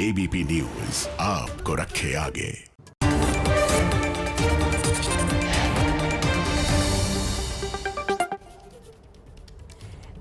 ABP news आपको रखे आगे।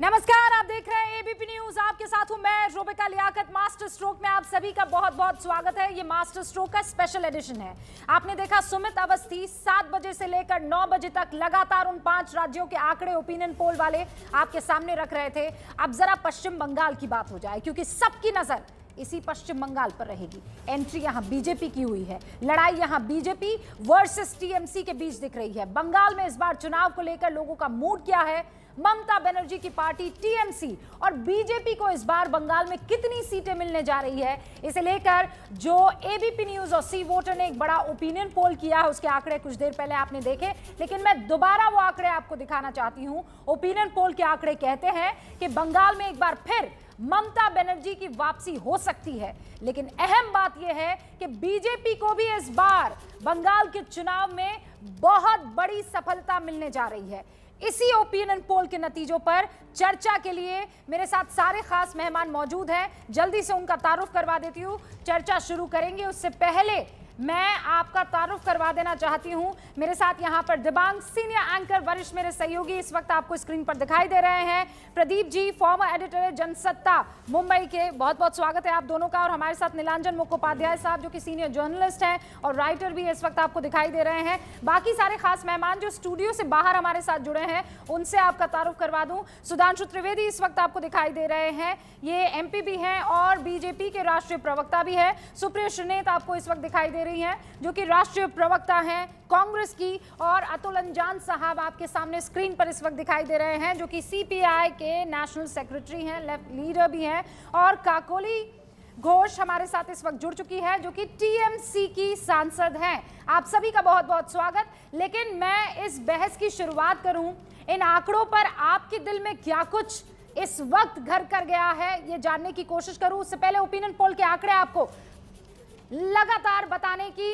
नमस्कार, आप देख रहे हैं एबीपी न्यूज। आपके साथ हूं मैं रोबिका लियाकत। मास्टर स्ट्रोक में आप सभी का बहुत बहुत स्वागत है। ये मास्टर स्ट्रोक का स्पेशल एडिशन है। आपने देखा सुमित अवस्थी 7 बजे से लेकर 9 बजे तक लगातार उन 5 राज्यों के आंकड़े ओपिनियन पोल वाले आपके सामने रख रहे थे। अब जरा पश्चिम बंगाल की बात हो जाए, क्योंकि सबकी नजर इसी पश्चिम बंगाल पर रहेगी। एंट्री यहां बीजेपी की हुई है, लड़ाई यहां बीजेपी वर्सेस टीएमसी के बीच दिख रही है। बंगाल में इस बार चुनाव को लेकर लोगों का मूड क्या है? ममता बनर्जी की पार्टी टीएमसी और बीजेपी को इस बार बंगाल में कितनी सीटें मिलने जा रही है, इसे लेकर जो एबीपी न्यूज और सी वोटर ने एक बड़ा ओपिनियन पोल किया है, उसके आंकड़े कुछ देर पहले आपने देखे, लेकिन मैं दोबारा वो आंकड़े आपको दिखाना चाहती हूं। ओपिनियन पोल के आंकड़े कहते हैं कि बंगाल में एक बार फिर ममता बनर्जी की वापसी हो सकती है, लेकिन अहम बात यह है कि बीजेपी को भी इस बार बंगाल के चुनाव में बहुत बड़ी सफलता मिलने जा रही है। इसी ओपिनियन पोल के नतीजों पर चर्चा के लिए मेरे साथ सारे खास मेहमान मौजूद हैं। जल्दी से उनका तारुफ करवा देती हूं। चर्चा शुरू करेंगे उससे पहले मैं आपका तारुफ करवा देना चाहती हूं। मेरे साथ यहां पर दिबांग सीनियर एंकर वरिष्ठ मेरे सहयोगी इस वक्त आपको स्क्रीन पर दिखाई दे रहे हैं। प्रदीप जी फॉर्मर एडिटर है जनसत्ता मुंबई के, बहुत बहुत स्वागत है आप दोनों का। और हमारे साथ नीलांजन मुखोपाध्याय साहब जो कि सीनियर जर्नलिस्ट हैं और राइटर भी इस वक्त आपको दिखाई दे रहे हैं। बाकी सारे खास मेहमान जो स्टूडियो से बाहर हमारे साथ जुड़े हैं उनसे आपका तारुफ करवा दूं। सुधांशु त्रिवेदी इस वक्त आपको दिखाई दे रहे हैं, ये एमपी भी हैं और बीजेपी के राष्ट्रीय प्रवक्ता भी है। सुप्रिया श्रीनेत आपको इस वक्त दिखाई दे रही हैं जो कि राष्ट्रीय प्रवक्ता हैं कांग्रेस की। और अतुल अंजान साहब आपके सामने स्क्रीन पर इस वक्त दिखाई दे रहे हैं जो कि सीपीआई के नेशनल सेक्रेटरी हैं, लेफ्ट लीडर भी हैं। और काकोली घोष हमारे साथ इस वक्त जुड़ चुकी है जो कि टीएमसी की सांसद हैं। आप सभी का बहुत बहुत स्वागत। लेकिन मैं इस बहस की शुरुआत करूं, इन आंकड़ों पर आपके दिल में क्या कुछ इस वक्त घर कर गया है ये जानने की कोशिश करूं। उससे पहले ओपिनियन पोल के आंकड़े आपको लगातार बताने की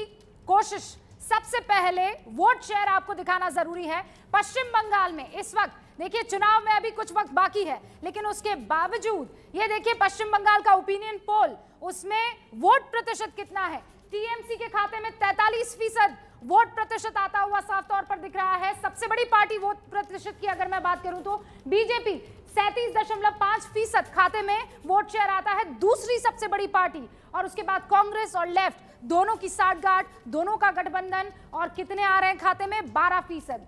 कोशिश। सबसे पहले वोट शेयर आपको दिखाना जरूरी है। पश्चिम बंगाल में इस वक्त देखिए चुनाव में अभी कुछ वक्त बाकी है, लेकिन उसके बावजूद ये देखिए पश्चिम बंगाल का ओपिनियन पोल, उसमें वोट प्रतिशत कितना है। टीएमसी के खाते में 43% वोट प्रतिशत आता हुआ साफ तौर पर दिख रहा है। सबसे बड़ी पार्टी वोट प्रतिशत की अगर मैं बात करूं तो बीजेपी 37.5% खाते में वोट शेयर आता है, दूसरी सबसे बड़ी पार्टी। और उसके बाद कांग्रेस और लेफ्ट दोनों की साठगांठ, दोनों का गठबंधन। और कितने आ रहे हैं खाते में? 12%।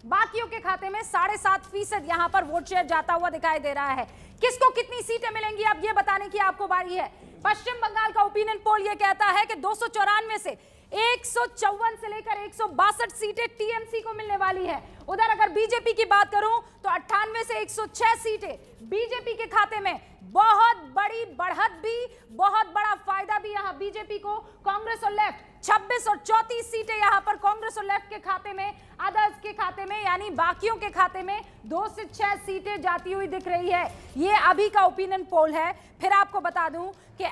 बाकियों के खाते में 7.5% यहां पर वोट शेयर जाता हुआ दिखाई दे रहा है। किसको कितनी सीटें मिलेंगी अब ये बताने की आपको बारी है। पश्चिम बंगाल का ओपिनियन पोल ये कहता है कि 294 से 154 से लेकर 162 सीटें टीएमसी को मिलने वाली है। उधर अगर बीजेपी की बात करूं तो 98 से 106 सीटें बीजेपी के खाते में। बहुत बड़ी बढ़त भी, बहुत बड़ा फायदा भी यहां बीजेपी को। कांग्रेस और लेफ्ट 26 और 34 सीटें यहां पर कांग्रेस और लेफ्ट के खाते में। अदर्स के खाते में यानी बाकियों के खाते में 2 से 6 सीटें जाती हुई दिख रही है। ये अभी का ओपिनियन पोल है। फिर आपको बता दूं कि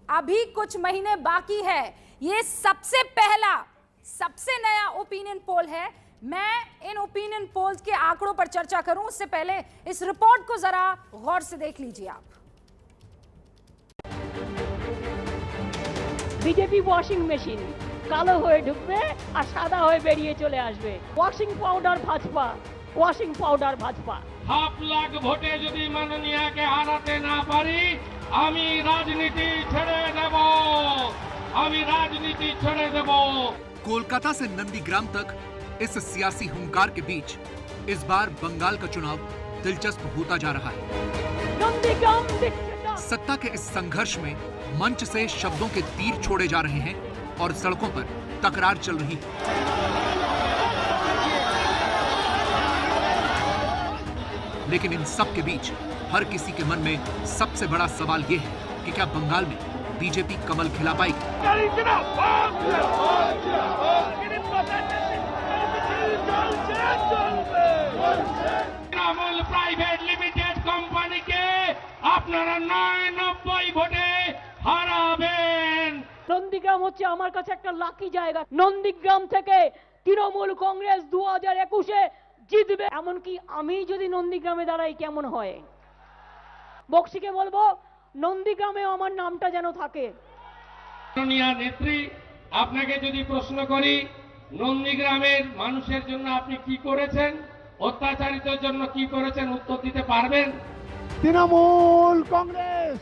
अभी कुछ महीने बाकी है। ये सबसे पहला, सबसे नया ओपिनियन पोल है। मैं इन ओपिनियन पोल्स के आंकड़ों पर चर्चा करूं उससे पहले इस रिपोर्ट को जरा गौर से देख लीजिए आप। বিজেপি ওয়াশিং মেশিন কালো হয়ে ঢুকবে আর সাদা হয়ে বেরিয়ে চলে আসবে। Washing powder Bhajpa, washing powder Bhajpa. 7 lakh ভোটে যদি মাননীয়াকে হারাতে না পারি আমি রাজনীতি ছেড়ে দেব, আমি রাজনীতি ছেড়ে দেব। कोलकाता से नंदीग्राम तक इस सियासी हुंकार के बीच इस बार बंगाल का चुनाव दिलचस्प होता जा रहा है। सत्ता के इस संघर्ष में मंच से शब्दों के तीर छोड़े जा रहे हैं और सड़कों पर तकरार चल रही है। लेकिन इन सब के बीच हर किसी के मन में सबसे बड़ा सवाल यह है कि क्या बंगाल में बीजेपी कमल खिला पाएगी। আমল প্রাইভেট লিমিটেড কোম্পানিকে আপনারা ৯৯ ভোটে হারাবেন। নন্দীগ্রাম হচ্ছে আমার কাছে একটা লাকি জায়গা। নন্দীগ্রাম থেকে তৃণমূল কংগ্রেস 2021-এ জিতবে। এমনকি আমি যদি নন্দীগ্রামে দাঁড়াই কেমন হয়? বক্সিকে বলবো নন্দীগ্রামেও আমার নামটা যেন থাকে। মাননীয় নেত্রী, আপনাকে যদি প্রশ্ন করি, নন্দীগ্রামের মানুষের জন্য আপনি কি করেছেন, অত্যাচারিতের জন্য কি করেছেন, উত্তর দিতে পারবেন? तृणमूल कांग्रेस।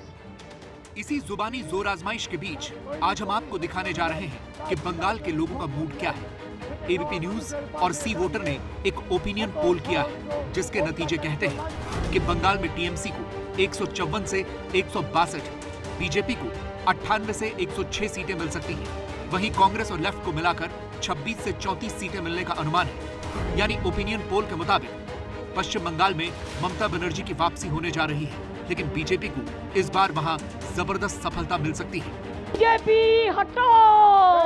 इसी जुबानी जोर आजमाइश के बीच आज हम आपको दिखाने जा रहे हैं कि बंगाल के लोगों का मूड क्या है। एबीपी न्यूज और सी वोटर ने एक ओपिनियन पोल किया है, जिसके नतीजे कहते हैं कि बंगाल में टीएमसी को 154 से 162, बीजेपी को 98 से 106 सीटें मिल सकती हैं। वहीं कांग्रेस और लेफ्ट को मिलाकर 26 से 34 सीटें मिलने का अनुमान है। यानी ओपिनियन पोल के मुताबिक पश्चिम बंगाल में ममता बनर्जी की वापसी होने जा रही है, लेकिन बीजेपी को इस बार वहां जबरदस्त सफलता मिल सकती है। बीजेपी हटाओ,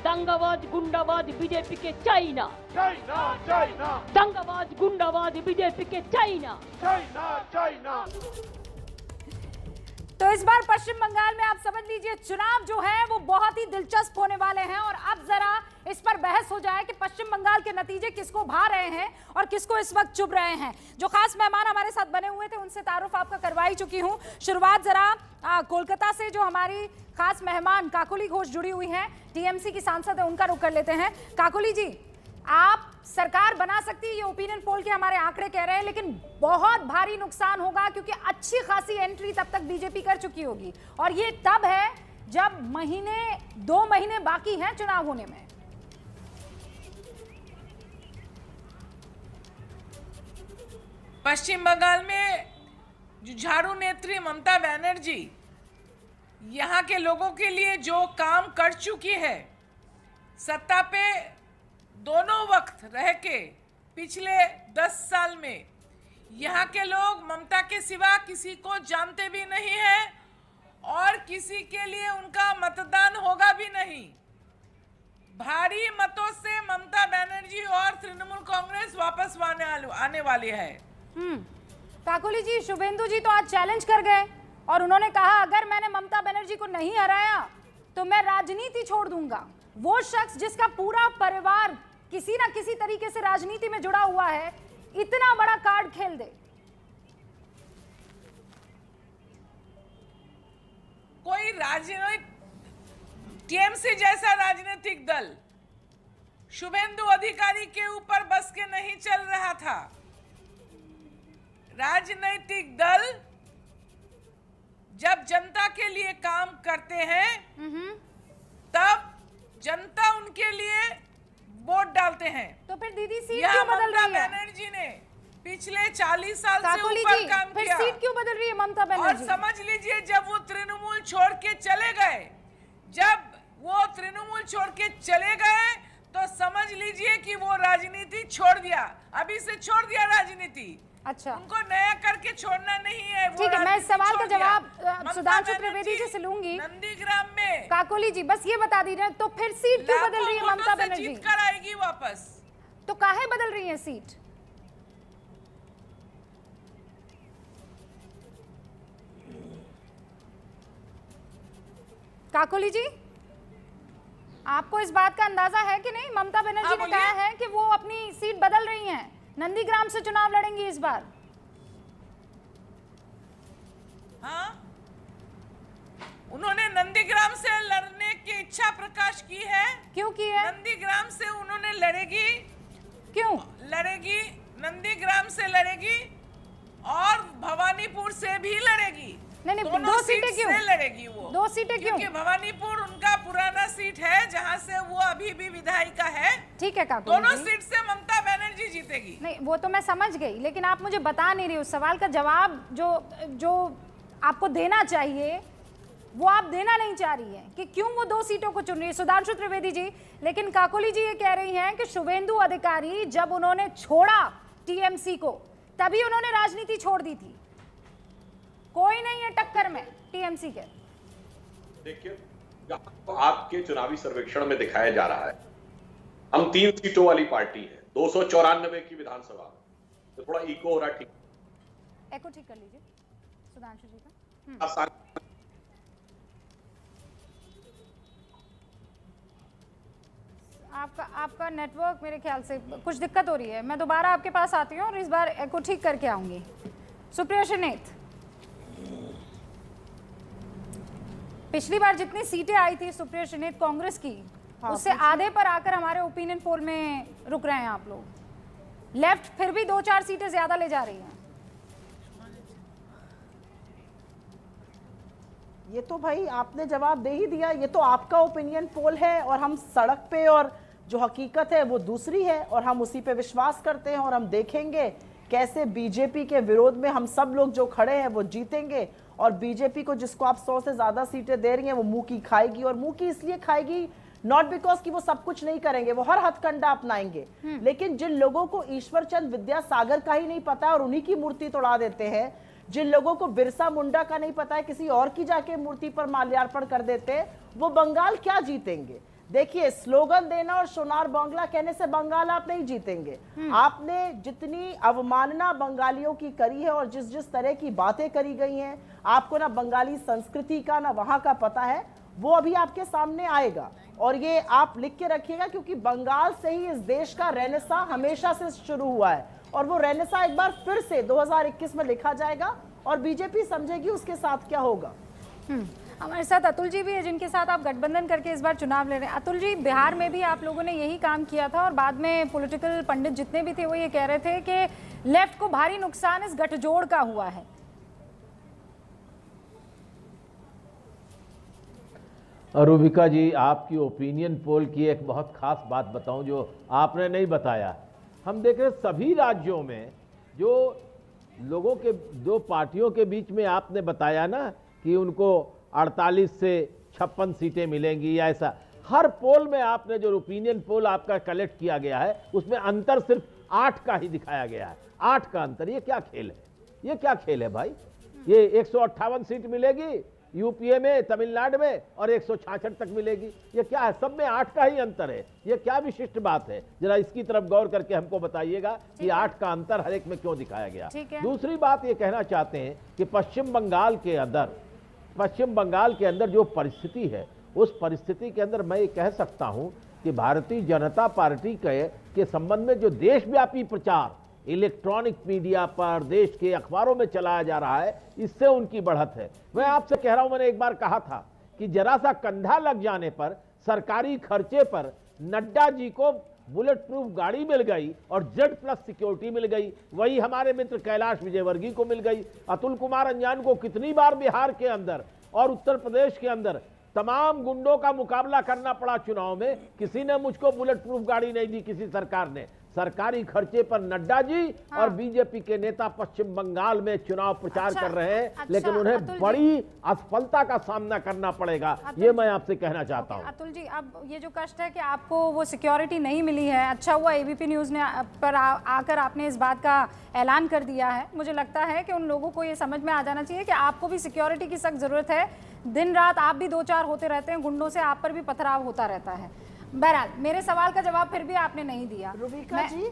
दंगाबाज गुंडाबाज बीजेपी के चाइना, चाइना चाइना दंगाबाज गुंडाबाज बीजेपी के चाइना। China China. तो इस बार पश्चिम बंगाल में आप समझ लीजिए चुनाव जो है वो बहुत ही दिलचस्प होने वाले हैं। और अब जरा इस पर बहस हो जाए कि पश्चिम बंगाल के नतीजे किसको भा रहे हैं और किसको इस वक्त चुभ रहे हैं। जो खास मेहमान हमारे साथ बने हुए थे उनसे तारुफ आपका करवा ही चुकी हूं। शुरुआत जरा कोलकाता से जो हमारी खास मेहमान काकोली घोष जुड़ी हुई हैं, टीएमसी की सांसद है, उनका रुख कर लेते हैं। काकोली जी, आप सरकार बना सकती है, ये ओपिनियन पोल के हमारे आंकड़े कह रहे हैं, लेकिन बहुत भारी नुकसान होगा क्योंकि अच्छी खासी एंट्री तब तक बीजेपी कर चुकी होगी और ये तब है जब 2 महीने बाकी हैं चुनाव होने में। पश्चिम बंगाल में जो झाड़ू नेत्री ममता बनर्जी यहाँ के लोगों के लिए जो काम कर चुकी है, सत्ता पे दोनों वक्त रह के पिछले 10 साल में यहाँ के लोग ममता के सिवा किसी को जानते भी नहीं है और किसी के लिए उनका मतदान होगा भी नहीं। भारी मतों से ममता बनर्जी और तृणमूल कांग्रेस वापस आने वाली है। काकोली जी, शुभेंदु जी तो आज चैलेंज कर गए और उन्होंने कहा अगर मैंने ममता बनर्जी को नहीं हराया तो मैं राजनीति छोड़ दूंगा। वो शख्स जिसका पूरा परिवार किसी ना किसी तरीके से राजनीति में जुड़ा हुआ है, इतना बड़ा कार्ड खेल दे। कोई राजनीतिक टीएमसी जैसा राजनीतिक दल शुभेंदु अधिकारी के ऊपर बस के नहीं चल रहा था। राजनीतिक दल जब जनता के लिए काम करते हैं तब जनता उनके लिए वोट डालते हैं। तो फिर दीदी सीट क्यों बदल रही है? ममता बनर्जी ने पिछले 40 साल से ऊपर काम फिर किया। सीट क्यों बदल रही है ममता बनर्जी? और समझ लीजिए जब वो तृणमूल छोड़ के चले गए, तो समझ लीजिए कि वो राजनीति छोड़ दिया, अभी से छोड़ दिया राजनीति। अच्छा, उनको नया करके छोड़ना नहीं है। ठीक है, मैं इस सवाल का जवाब सुधांशु त्रिवेदी जी से लूंगी। नंदीग्राम में काकोली जी बस ये बता दीजिए, तो फिर सीट क्यों बदल रही है ममता बनर्जी? जीत कर आएगी वापस। तो काहे बदल रही है सीट? काकोली जी, आपको इस बात का अंदाजा है कि नहीं? ममता बनर्जी ने कहा है कि वो अपनी सीट बदल रही हैं, नंदीग्राम से चुनाव लड़ेंगी इस बार। हाँ, उन्होंने नंदीग्राम से लड़ने की इच्छा प्रकाश की है। क्यों की है? नंदीग्राम से उन्होंने लड़ेगी। क्यों लड़ेगी? नंदीग्राम से लड़ेगी और भवानीपुर से भी लड़ेगी। नहीं, 2 सीटें क्यों लड़ेगी वो? 2 सीटें क्यों? क्योंकि भवानीपुर उनका पुराना सीट है जहां से वो अभी भी विधायिका है। ठीक है काकोली, दोनों सीट से ममता बनर्जी जीतेगी। नहीं, वो तो मैं समझ गई, लेकिन आप मुझे बता नहीं रही उस सवाल का जवाब जो आपको देना चाहिए वो आप देना नहीं चाह रही हैं कि क्यों वो 2 सीटों को चुन रही है। सुधांशु त्रिवेदी जी, लेकिन काकोली जी ये कह रही हैं कि शुभेंदु अधिकारी जब उन्होंने छोड़ा टीएमसी को तभी उन्होंने राजनीति छोड़ दी थी, कोई नहीं है टक्कर में टीएमसी के। देखिए, आपके चुनावी सर्वेक्षण में दिखाया जा रहा है हम 3 सीटों वाली पार्टी है, 294 की विधानसभा, तो थोड़ा इको हो रहा है। ठीक, एको ठीक कर लीजिए सुधांशु जी का। आपका नेटवर्क मेरे ख्याल से कुछ दिक्कत हो रही है, मैं दोबारा आपके पास आती हूँ और इस बार एको ठीक करके आऊंगी। सुप्रिया शिनेत, पिछली बार जितनी सीटें आई थी सुप्रिया श्रीनेत कांग्रेस की, उससे आधे पर आकर हमारे ओपिनियन पोल में रुक रहे हैं आप लोग। लेफ्ट फिर भी 2-4 सीटें ज्यादा ले जा रही हैं। ये तो भाई आपने जवाब दे ही दिया, ये तो आपका ओपिनियन पोल है और हम सड़क पे, और जो हकीकत है वो दूसरी है और हम उसी पे विश्वास करते हैं और हम देखेंगे कैसे बीजेपी के विरोध में हम सब लोग जो खड़े हैं वो जीतेंगे। और बीजेपी को जिसको आप 100 से ज्यादा सीटें दे रही हैं वो मुंह की खाएगी, और मुंह की इसलिए खाएगी नॉट बिकॉज कि वो सब कुछ नहीं करेंगे, वो हर हथकंडा अपनाएंगे, लेकिन जिन लोगों को ईश्वर चंद विद्यासागर का ही नहीं पता है और उन्हीं की मूर्ति तोड़ा देते हैं, जिन लोगों को बिरसा मुंडा का नहीं पता है किसी और की जाके मूर्ति पर माल्यार्पण कर देते हैं, वो बंगाल क्या जीतेंगे। देखिए, स्लोगन देना और सोनार बांग्ला कहने से बंगाल आप नहीं जीतेंगे। आपने जितनी अवमानना बंगालियों की करी है और जिस जिस तरह की बातें करी गई हैं, आपको ना बंगाली संस्कृति का ना वहां का पता है, वो अभी आपके सामने आएगा। और ये आप लिख के रखिएगा, क्योंकि बंगाल से ही इस देश का रेनेसा हमेशा से शुरू हुआ है और वो रेनेसा एक बार फिर से 2021 में लिखा जाएगा और बीजेपी समझेगी उसके साथ क्या होगा। हमारे साथ अतुल जी भी है, जिनके साथ आप गठबंधन करके इस बार चुनाव ले रहे हैं। अतुल जी, बिहार में भी आप लोगों ने यही काम किया था और बाद में पॉलिटिकल पंडित जितने भी थे वो ये कह रहे थे कि लेफ्ट को भारी नुकसान इस गठजोड़ का हुआ है। रूबिका जी, आपकी ओपिनियन पोल की एक बहुत खास बात बताऊं जो आपने नहीं बताया। हम देख रहे सभी राज्यों में जो लोगों के दो पार्टियों के बीच में आपने बताया ना कि उनको 48 से 56 सीटें मिलेंगी या ऐसा, हर पोल में आपने जो ओपिनियन पोल आपका कलेक्ट किया गया है उसमें अंतर सिर्फ 8 का ही दिखाया गया है। 8 का अंतर, ये क्या खेल है? ये क्या खेल है भाई? ये 158 सीट मिलेगी यूपीए में, तमिलनाडु में, और 166 तक मिलेगी। ये क्या है? सब में 8 का ही अंतर है। ये क्या विशिष्ट बात है? जरा इसकी तरफ गौर करके हमको बताइएगा कि 8 का अंतर हर एक में क्यों दिखाया गया। दूसरी बात ये कहना चाहते हैं कि पश्चिम बंगाल के अंदर जो परिस्थिति है, उस परिस्थिति के अंदर मैं ये कह सकता हूं कि भारतीय जनता पार्टी के संबंध में जो देशव्यापी प्रचार इलेक्ट्रॉनिक मीडिया पर, देश के अखबारों में चलाया जा रहा है, इससे उनकी बढ़त है। मैं आपसे कह रहा हूं, मैंने एक बार कहा था कि जरा सा कंधा लग जाने पर सरकारी खर्चे पर नड्डा जी को बुलेट प्रूफ गाड़ी मिल गई और Z+ सिक्योरिटी मिल गई। वही हमारे मित्र कैलाश विजयवर्गीय को मिल गई। अतुल कुमार अंजान को कितनी बार बिहार के अंदर और उत्तर प्रदेश के अंदर तमाम गुंडों का मुकाबला करना पड़ा चुनाव में, किसी ने मुझको बुलेट प्रूफ गाड़ी नहीं दी, किसी सरकार ने। सरकारी खर्चे पर नड्डा जी और बीजेपी के नेता पश्चिम बंगाल में चुनाव प्रचार कर रहे हैं, लेकिन उन्हें बड़ी असफलता का सामना करना पड़ेगा, ये मैं आपसे कहना चाहता हूं। अतुल जी, अब ये जो कष्ट है कि आपको वो सिक्योरिटी नहीं मिली है, अच्छा हुआ एबीपी न्यूज़ ने पर आकर आपने इस बात का ऐलान कर दिया है। मुझे लगता है कि उन लोगों को ये समझ में आ जाना चाहिए कि आपको भी सिक्योरिटी की सख्त जरूरत है। दिन रात आप भी 2-4 होते रहते हैं, गुंडों से आप पर भी पथराव होता रहता है। बहरहाल, मेरे सवाल का जवाब फिर भी आपने नहीं दिया। रूबिका जी,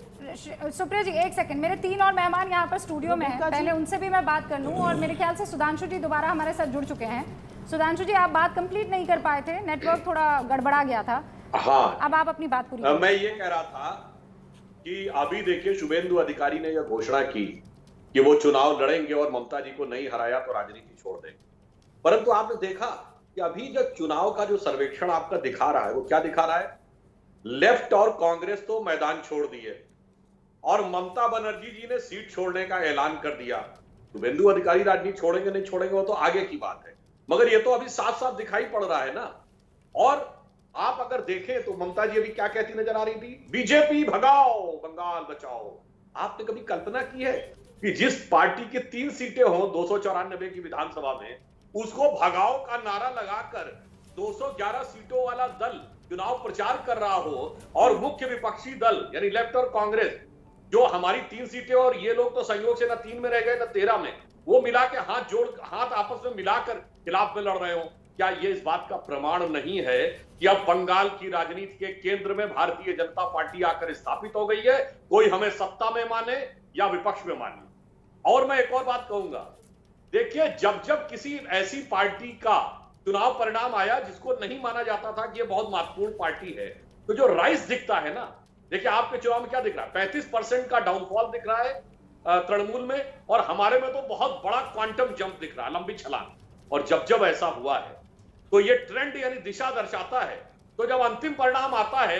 सुप्रिया जी, एक सेकंड, मेरे 3 और मेहमान यहाँ पर स्टूडियो में हैं, पहले उनसे भी मैं बात कर लूँ। और मेरे ख्याल से सुधांशु जी दोबारा हमारे साथ जुड़ चुके हैं। सुधांशु जी, आप बात कंप्लीट नहीं कर पाए थे, नेटवर्क थोड़ा गड़बड़ा गया था। हाँ, अब आप अपनी बात पूरी। मैं ये कह रहा था कि अभी देखिए, शुभेंदु अधिकारी ने यह घोषणा की कि वो चुनाव लड़ेंगे और ममता जी को नहीं हराया तो राजनीति छोड़ देंगे। परंतु आपने देखा कि अभी जब चुनाव का जो सर्वेक्षण आपका दिखा रहा है, वो क्या दिखा रहा है? लेफ्ट और कांग्रेस तो मैदान छोड़ दिए और ममता बनर्जी जी ने सीट छोड़ने का ऐलान कर दिया। शुभेंदु अधिकारी राजनीति छोड़ेंगे नहीं छोड़ेंगे वो तो आगे की बात है, मगर ये तो अभी साफ साफ दिखाई पड़ रहा है ना। और आप अगर देखें तो ममता जी अभी क्या कहती नजर आ रही थी? बीजेपी भगाओ, बंगाल बचाओ। आपने कभी कल्पना की है कि जिस पार्टी की 3 सीटें हो 294 की विधानसभा में, उसको भगाओ का नारा लगाकर 211 सीटों वाला दल चुनाव प्रचार कर रहा हो और मुख्य विपक्षी दल यानी लेफ्ट और कांग्रेस, जो हमारी 3 सीटें और ये लोग तो संयोग से ना 3 में रह गए ना 13 में, वो मिला के हाथ आपस में मिलाकर खिलाफ में लड़ रहे हो? क्या ये इस बात का प्रमाण नहीं है कि अब बंगाल की राजनीति के केंद्र में भारतीय जनता पार्टी आकर स्थापित हो गई है? कोई हमें सत्ता में माने या विपक्ष में माने। और मैं एक और बात कहूंगा, देखिए, जब जब किसी ऐसी पार्टी का चुनाव परिणाम आया जिसको नहीं माना जाता था कि ये बहुत महत्वपूर्ण पार्टी है, तो जो राइज दिखता है ना, देखिए आपके चुनाव में क्या दिख रहा है? 35% का डाउनफॉल दिख रहा है तृणमूल में, और हमारे में तो बहुत बड़ा क्वांटम जंप दिख रहा है, लंबी छलांग। और जब जब ऐसा हुआ है तो ये ट्रेंड यानी दिशा दर्शाता है। तो जब अंतिम परिणाम आता है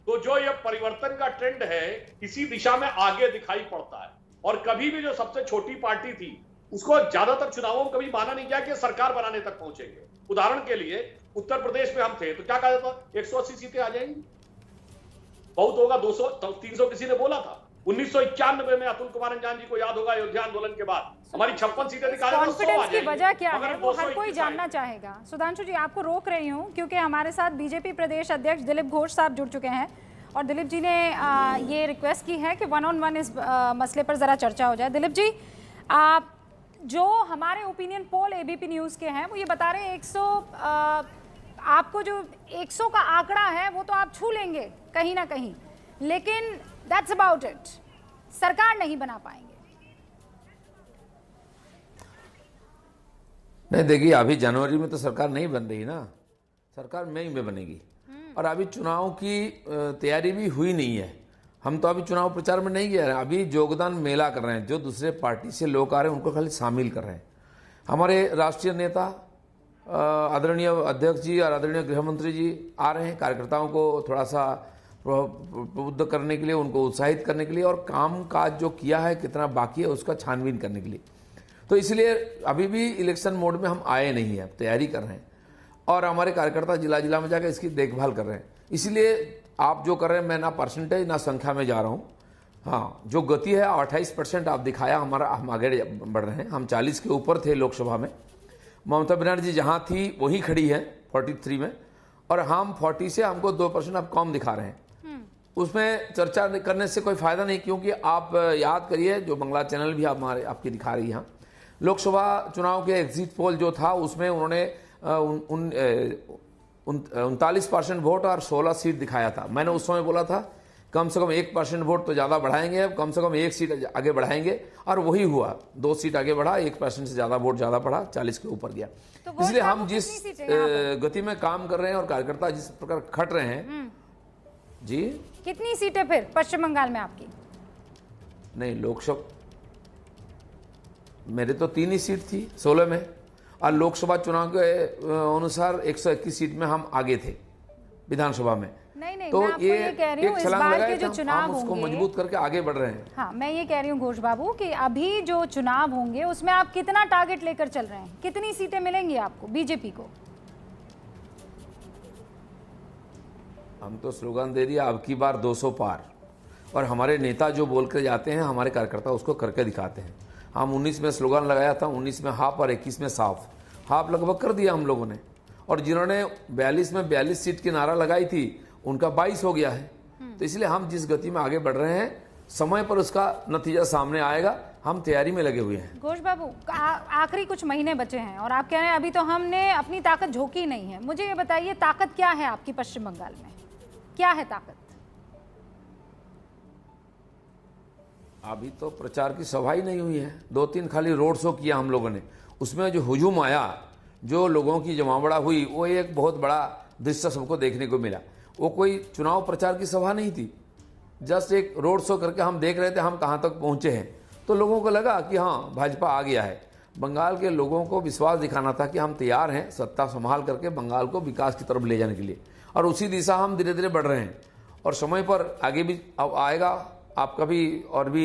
तो जो ये परिवर्तन का ट्रेंड है इसी दिशा में आगे दिखाई पड़ता है। और कभी भी जो सबसे छोटी पार्टी थी उसको ज्यादातर चुनावों में कभी माना नहीं गया कि सरकार बनाने तक पहुंचेंगे। उदाहरण के लिए उत्तर प्रदेश में हम थे तो क्या कहा जाता, 180 सीटें आ जाएंगी, बहुत होगा 200 300 किसी ने बोला था। 1991 में अतुल कुमार अंजान जी को याद होगा, अयोध्या आंदोलन के बाद हमारी 56 सीटें निकाले तो 100 आ कॉन्फिडेंस की जाएंगी। वजह क्या मगर है वो हर 221 कोई जानना आएंगे। चाहेगा। सुधांशु जी आपको रोक रही हूँ क्योंकि हमारे साथ बीजेपी प्रदेश अध्यक्ष दिलीप घोष साहब जुड़ चुके हैं और दिलीप जी ने ये रिक्वेस्ट की है कि 1-on-1 इस मसले पर ज़रा चर्चा हो जाए। दिलीप जी, आप जो हमारे ओपिनियन पोल एबीपी न्यूज़ के हैं वो ये बता रहे हैं 100 आपको जो 100 का आंकड़ा है वो तो आप छू लेंगे कहीं ना कहीं, लेकिन दैट्स अबाउट इट, सरकार नहीं बना पाएंगे। नहीं देखिए, अभी जनवरी में तो सरकार नहीं बन रही ना, सरकार मई में बनेगी और अभी चुनाव की तैयारी भी हुई नहीं है। हम तो अभी चुनाव प्रचार में नहीं गए हैं, अभी योगदान मेला कर रहे हैं। जो दूसरे पार्टी से लोग आ रहे हैं उनको खाली शामिल कर रहे हैं। हमारे राष्ट्रीय नेता आदरणीय अध्यक्ष जी और आदरणीय गृह मंत्री जी आ रहे हैं कार्यकर्ताओं को थोड़ा सा प्रबुद्ध करने के लिए, उनको उत्साहित करने के लिए और काम काज जो किया है कितना बाकी है उसका छानबीन करने के लिए। तो इसलिए अभी भी इलेक्शन मोड में हम आए नहीं हैं, तैयारी कर रहे हैं और हमारे कार्यकर्ता जिला जिला में जाकर इसकी देखभाल कर रहे हैं। इसलिए आप जो कर रहे हैं, मैं ना परसेंटेज ना संख्या में जा रहा हूँ। हाँ, जो गति है 28% आप दिखाया हमारा, हम आगे बढ़ रहे हैं। हम 40 के ऊपर थे लोकसभा में, ममता बनर्जी जहाँ थी वही खड़ी है 43 में और हम 40 से हमको 2% अब कम दिखा रहे हैं। उसमें चर्चा करने से कोई फायदा नहीं, क्योंकि आप याद करिए जो बंगला चैनल भी हमारे आपकी दिखा रही है, लोकसभा चुनाव के एग्जिट पोल जो था उसमें उन्होंने 39% वोट और 16 सीट दिखाया था। मैंने उस समय बोला था कम से कम 1% वोट तो ज़्यादा बढ़ाएंगे, अब कम से कम 1 सीट आगे बढ़ाएंगे और वही हुआ, 2 सीट आगे बढ़ा, 1% से ज़्यादा वोट ज़्यादा बढ़ा, 40 के ऊपर गया। तो इसलिए हम जिस गति में काम कर रहे हैं और कार्यकर्ता जिस प्रकार खट रहे हैं जी। कितनी सीटें फिर पश्चिम बंगाल में आपकी? नहीं, लोकसभा मेरे तो 3 ही सीट थी 16 में और लोकसभा चुनाव के अनुसार 121 सीट में हम आगे थे विधानसभा में। नहीं, तो मैं आपको ये कह रही हूँ इस बार के जो चुनाव उसको होंगे मजबूत करके आगे बढ़ रहे हैं। हाँ, मैं ये कह रही हूँ घोष बाबू कि अभी जो चुनाव होंगे उसमें आप कितना टारगेट लेकर चल रहे हैं, कितनी सीटें मिलेंगी आपको बीजेपी को? हम तो स्लोगन दे दिया अब की बार 200 पार, और हमारे नेता जो बोल कर जाते हैं हमारे कार्यकर्ता उसको करके दिखाते हैं। हम 19 में स्लोगन लगाया था, 19 में हाफ और 21 में साफ, हाफ लगभग कर दिया हम लोगों ने, और जिन्होंने 42 में 42 सीट की नारा लगाई थी उनका 22 हो गया है। तो इसलिए हम जिस गति में आगे बढ़ रहे हैं समय पर उसका नतीजा सामने आएगा, हम तैयारी में लगे हुए हैं। घोष बाबू, आखिरी कुछ महीने बचे हैं और आप कह रहे हैं अभी तो हमने अपनी ताकत झोंकी नहीं है। मुझे ये बताइए ताकत क्या है आपकी पश्चिम बंगाल में, क्या है ताकत? अभी तो प्रचार की सभा ही नहीं हुई है, 2-3 खाली रोड शो किया हम लोगों ने, उसमें जो हुजूम आया, जो लोगों की जमावड़ा हुई, वो एक बहुत बड़ा दृश्य सबको देखने को मिला। वो कोई चुनाव प्रचार की सभा नहीं थी, जस्ट एक रोड शो करके हम देख रहे थे हम कहाँ तक पहुँचे हैं। तो लोगों को लगा कि हाँ भाजपा आ गया है। बंगाल के लोगों को विश्वास दिखाना था कि हम तैयार हैं सत्ता संभाल करके बंगाल को विकास की तरफ ले जाने के लिए, और उसी दिशा हम धीरे धीरे बढ़ रहे हैं। और समय पर आगे भी अब आएगा, आपका भी और भी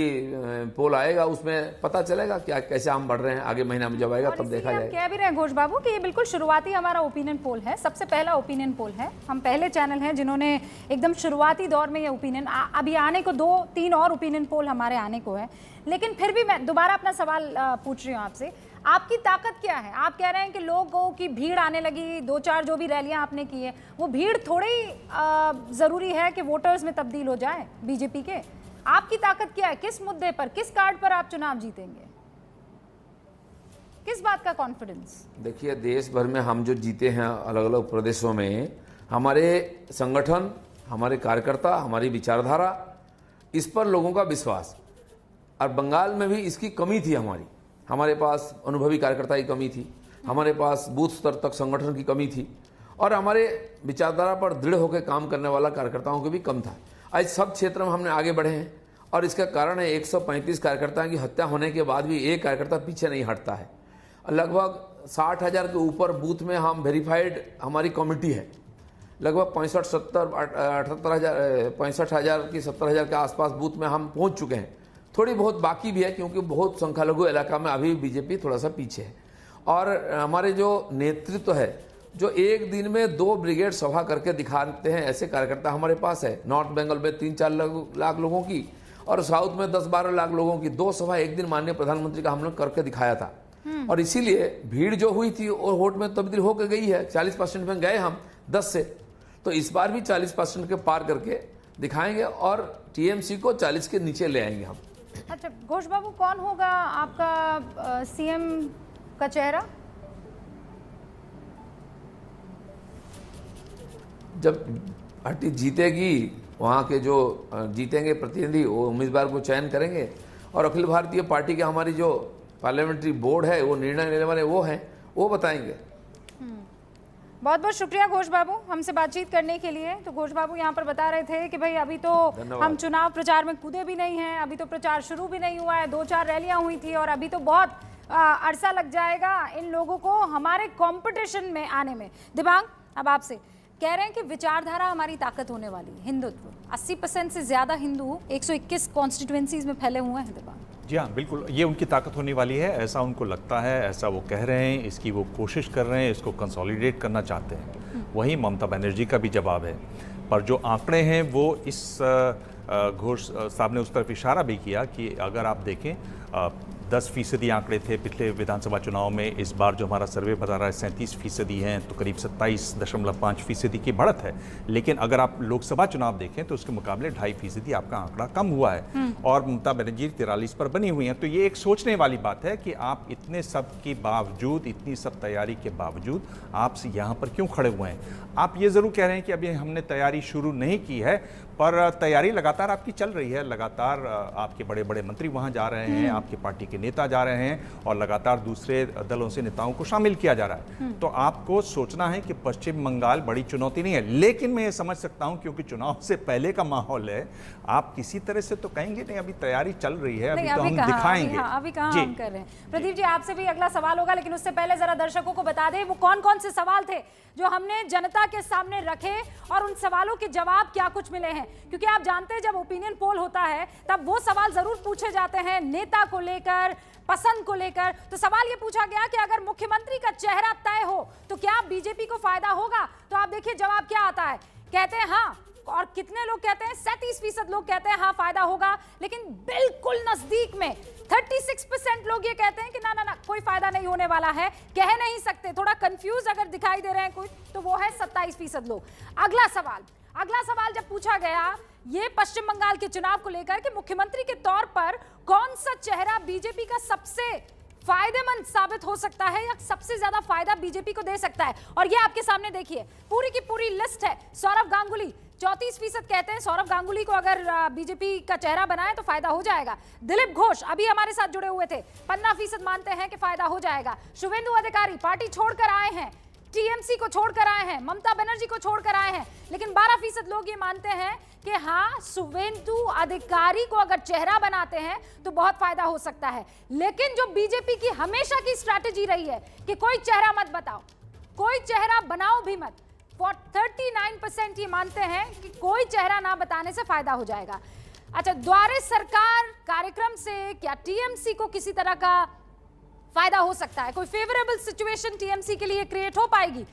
पोल आएगा, उसमें पता चलेगा क्या कैसे हम बढ़ रहे हैं। आगे महीना में जब आएगा तब देखा जाएगा। कह भी रहे हैं घोष बाबू कि ये बिल्कुल शुरुआती हमारा ओपिनियन पोल है, सबसे पहला ओपिनियन पोल है। हम पहले चैनल हैं जिन्होंने एकदम शुरुआती दौर में ये ओपिनियन, अभी आने को 2-3 और ओपिनियन पोल हमारे आने को है। लेकिन फिर भी मैं दोबारा अपना सवाल पूछ रही हूँ आपसे, आपकी ताकत क्या है? आप कह रहे हैं कि लोगों की भीड़ आने लगी, 2-4 जो भी रैलियां आपने की है, वो भीड़ थोड़ी ज़रूरी है कि वोटर्स में तब्दील हो जाए बीजेपी के। आपकी ताकत क्या है? किस मुद्दे पर, किस कार्ड पर आप चुनाव जीतेंगे? किस बात का कॉन्फिडेंस? देखिए, देश भर में हम जो जीते हैं अलग अलग प्रदेशों में, हमारे संगठन, हमारे कार्यकर्ता, हमारी विचारधारा, इस पर लोगों का विश्वास। और बंगाल में भी इसकी कमी थी हमारे पास अनुभवी कार्यकर्ता की कमी थी, हमारे पास बूथ स्तर तक संगठन की कमी थी, और हमारे विचारधारा पर दृढ़ होकर काम करने वाला कार्यकर्ताओं की भी कम था। आज सब क्षेत्र में हमने आगे बढ़े हैं, और इसका कारण है 135 कार्यकर्ताओं की हत्या होने के बाद भी एक कार्यकर्ता पीछे नहीं हटता है। लगभग 60,000 के ऊपर बूथ में हम वेरीफाइड हमारी कमेटी है। लगभग 65,000 की 70,000 के आसपास बूथ में हम पहुंच चुके हैं। थोड़ी बहुत बाकी भी है क्योंकि बहुत संख्यालघु इलाका में अभी बीजेपी थोड़ा सा पीछे है। और हमारे जो नेतृत्व है, जो एक दिन में 2 ब्रिगेड सभा करके दिखाते हैं, ऐसे कार्यकर्ता हमारे पास है। नॉर्थ बंगाल में 3-4 लाख लोगों की और साउथ में 10-12 लाख लोगों की 2 सभा एक दिन माननीय प्रधानमंत्री का हम लोग करके दिखाया था। और इसीलिए भीड़ जो हुई थी और वोट में तब्दील होकर गई है। 40% में गए हम 10 से, तो इस बार भी 40% के पार करके दिखाएंगे और टीएमसी को 40 के नीचे ले आएंगे हम। अच्छा घोष बाबू, कौन होगा आपका सीएम का चेहरा? जब पार्टी जीतेगी, वहाँ के जो जीतेंगे प्रतिनिधि वो उम्मीदवार को चयन करेंगे और अखिल भारतीय पार्टी के हमारी जो पार्लियामेंट्री बोर्ड है, वो निर्णय लेने वाले वो हैं, वो बताएंगे। बहुत बहुत शुक्रिया घोष बाबू हमसे बातचीत करने के लिए। तो घोष बाबू यहाँ पर बता रहे थे कि भाई अभी तो हम चुनाव प्रचार में कूदे भी नहीं हैं, अभी तो प्रचार शुरू भी नहीं हुआ है, 2-4 रैलियां हुई थी और अभी तो बहुत अरसा लग जाएगा इन लोगों को हमारे कंपटीशन में आने में। दिबांग, अब आपसे कह रहे हैं कि विचारधारा हमारी ताकत होने वाली है, हिंदुत्व। 80% से ज्यादा हिंदू 121 कॉन्स्टिट्यूएंसीज में फैले हुए हैं। दिबांग जी हाँ, बिल्कुल, ये उनकी ताकत होने वाली है, ऐसा उनको लगता है, ऐसा वो कह रहे हैं, इसकी वो कोशिश कर रहे हैं, इसको कंसोलिडेट करना चाहते हैं। वही ममता बनर्जी का भी जवाब है। पर जो आंकड़े हैं वो इस घोष साहब ने उस तरफ इशारा भी किया कि अगर आप देखें 10% आंकड़े थे पिछले विधानसभा चुनाव में, इस बार जो हमारा सर्वे बता रहा है 37% हैं, तो करीब 27.5% की बढ़त है। लेकिन अगर आप लोकसभा चुनाव देखें तो उसके मुकाबले 2.5% आपका आंकड़ा कम हुआ है और ममता बनर्जी 43 पर बनी हुई हैं। तो ये एक सोचने वाली बात है कि आप इतने सब के बावजूद, इतनी सब तैयारी के बावजूद आप यहाँ पर क्यों खड़े हुए हैं। आप ये ज़रूर कह रहे हैं कि अभी हमने तैयारी शुरू नहीं की है, पर तैयारी लगातार आपकी चल रही है। लगातार आपके बड़े बड़े मंत्री वहां जा रहे हैं, आपके पार्टी के नेता जा रहे हैं और लगातार दूसरे दलों से नेताओं को शामिल किया जा रहा है। तो आपको सोचना है कि पश्चिम बंगाल बड़ी चुनौती नहीं है। लेकिन मैं ये समझ सकता हूं क्योंकि चुनाव से पहले का माहौल है, आप किसी तरह से तो कहेंगे नहीं अभी तैयारी चल रही है, अभी तो हम दिखाएंगे। अभी कहाँ हम कर रहे हैं। प्रदीप जी, आपसे भी अगला सवाल होगा, लेकिन उससे पहले जरा दर्शकों को बता दें वो कौन कौन से सवाल थे जो हमने जनता के सामने रखे और उन सवालों के जवाब क्या कुछ मिले हैं। क्योंकि आप जानते हैं जब ओपिनियन पोल होता है तब वो सवाल जरूर पूछे जाते हैं नेता को लेकर, पसंद को लेकर। तो सवाल ये पूछा गया कि अगर मुख्यमंत्री का चेहरा तय हो तो क्या बीजेपी को फायदा होगा। तो आप देखिए जवाब क्या आता है। कहते हैं हाँ, और कितने लोग कहते हैं, 37% लोग कहते हैं हाँ फायदा होगा। लेकिन बिल्कुल नजदीक में 36% लोग ये कहते हैं कि ना ना ना कोई फायदा नहीं होने वाला है, कह नहीं सकते। थोड़ा कंफ्यूज अगर दिखाई दे रहे हैं कुछ तो वो है 27% लोग। अगला सवाल जब पूछा गया ये पश्चिम बंगाल के चुनाव को लेकर कि मुख्यमंत्री के तौर पर कौन सा चेहरा बीजेपी का सबसे फायदेमंद साबित हो सकता है या सबसे ज्यादा फायदा बीजेपी को दे सकता है, और ये आपके सामने देखिए पूरी की पूरी लिस्ट है। सौरभ गांगुली 34% कहते हैं सौरभ गांगुली को अगर बीजेपी का चेहरा बनाए तो फायदा हो जाएगा। दिलीप घोष अभी हमारे साथ जुड़े हुए थे, 15% मानते हैं कि फायदा हो जाएगा। शुभेंदु अधिकारी पार्टी छोड़कर आए हैं, टीएमसी को छोड़कर आए हैं, ममता बनर्जी को छोड़कर आए हैं, लेकिन 12% लोग ये मानते हैं कि हाँ शुभेंदु अधिकारी को अगर चेहरा बनाते हैं तो बहुत फायदा हो सकता है। लेकिन जो बीजेपी की हमेशा की स्ट्रैटेजी रही है कि कोई चेहरा मत बताओ, कोई चेहरा बनाओ भी मत, 39% ये मानते हैं कि कोई चेहरा ना बताने से फायदा हो जाएगा। अच्छा, द्वारे सरकार कार्यक्रम से क्या टीएमसी को किसी तरह का फायदा हो सकता है, कोई फेवरेबल सिचुएशन टीएमसी के लिए क्रिएट हो पाएगी?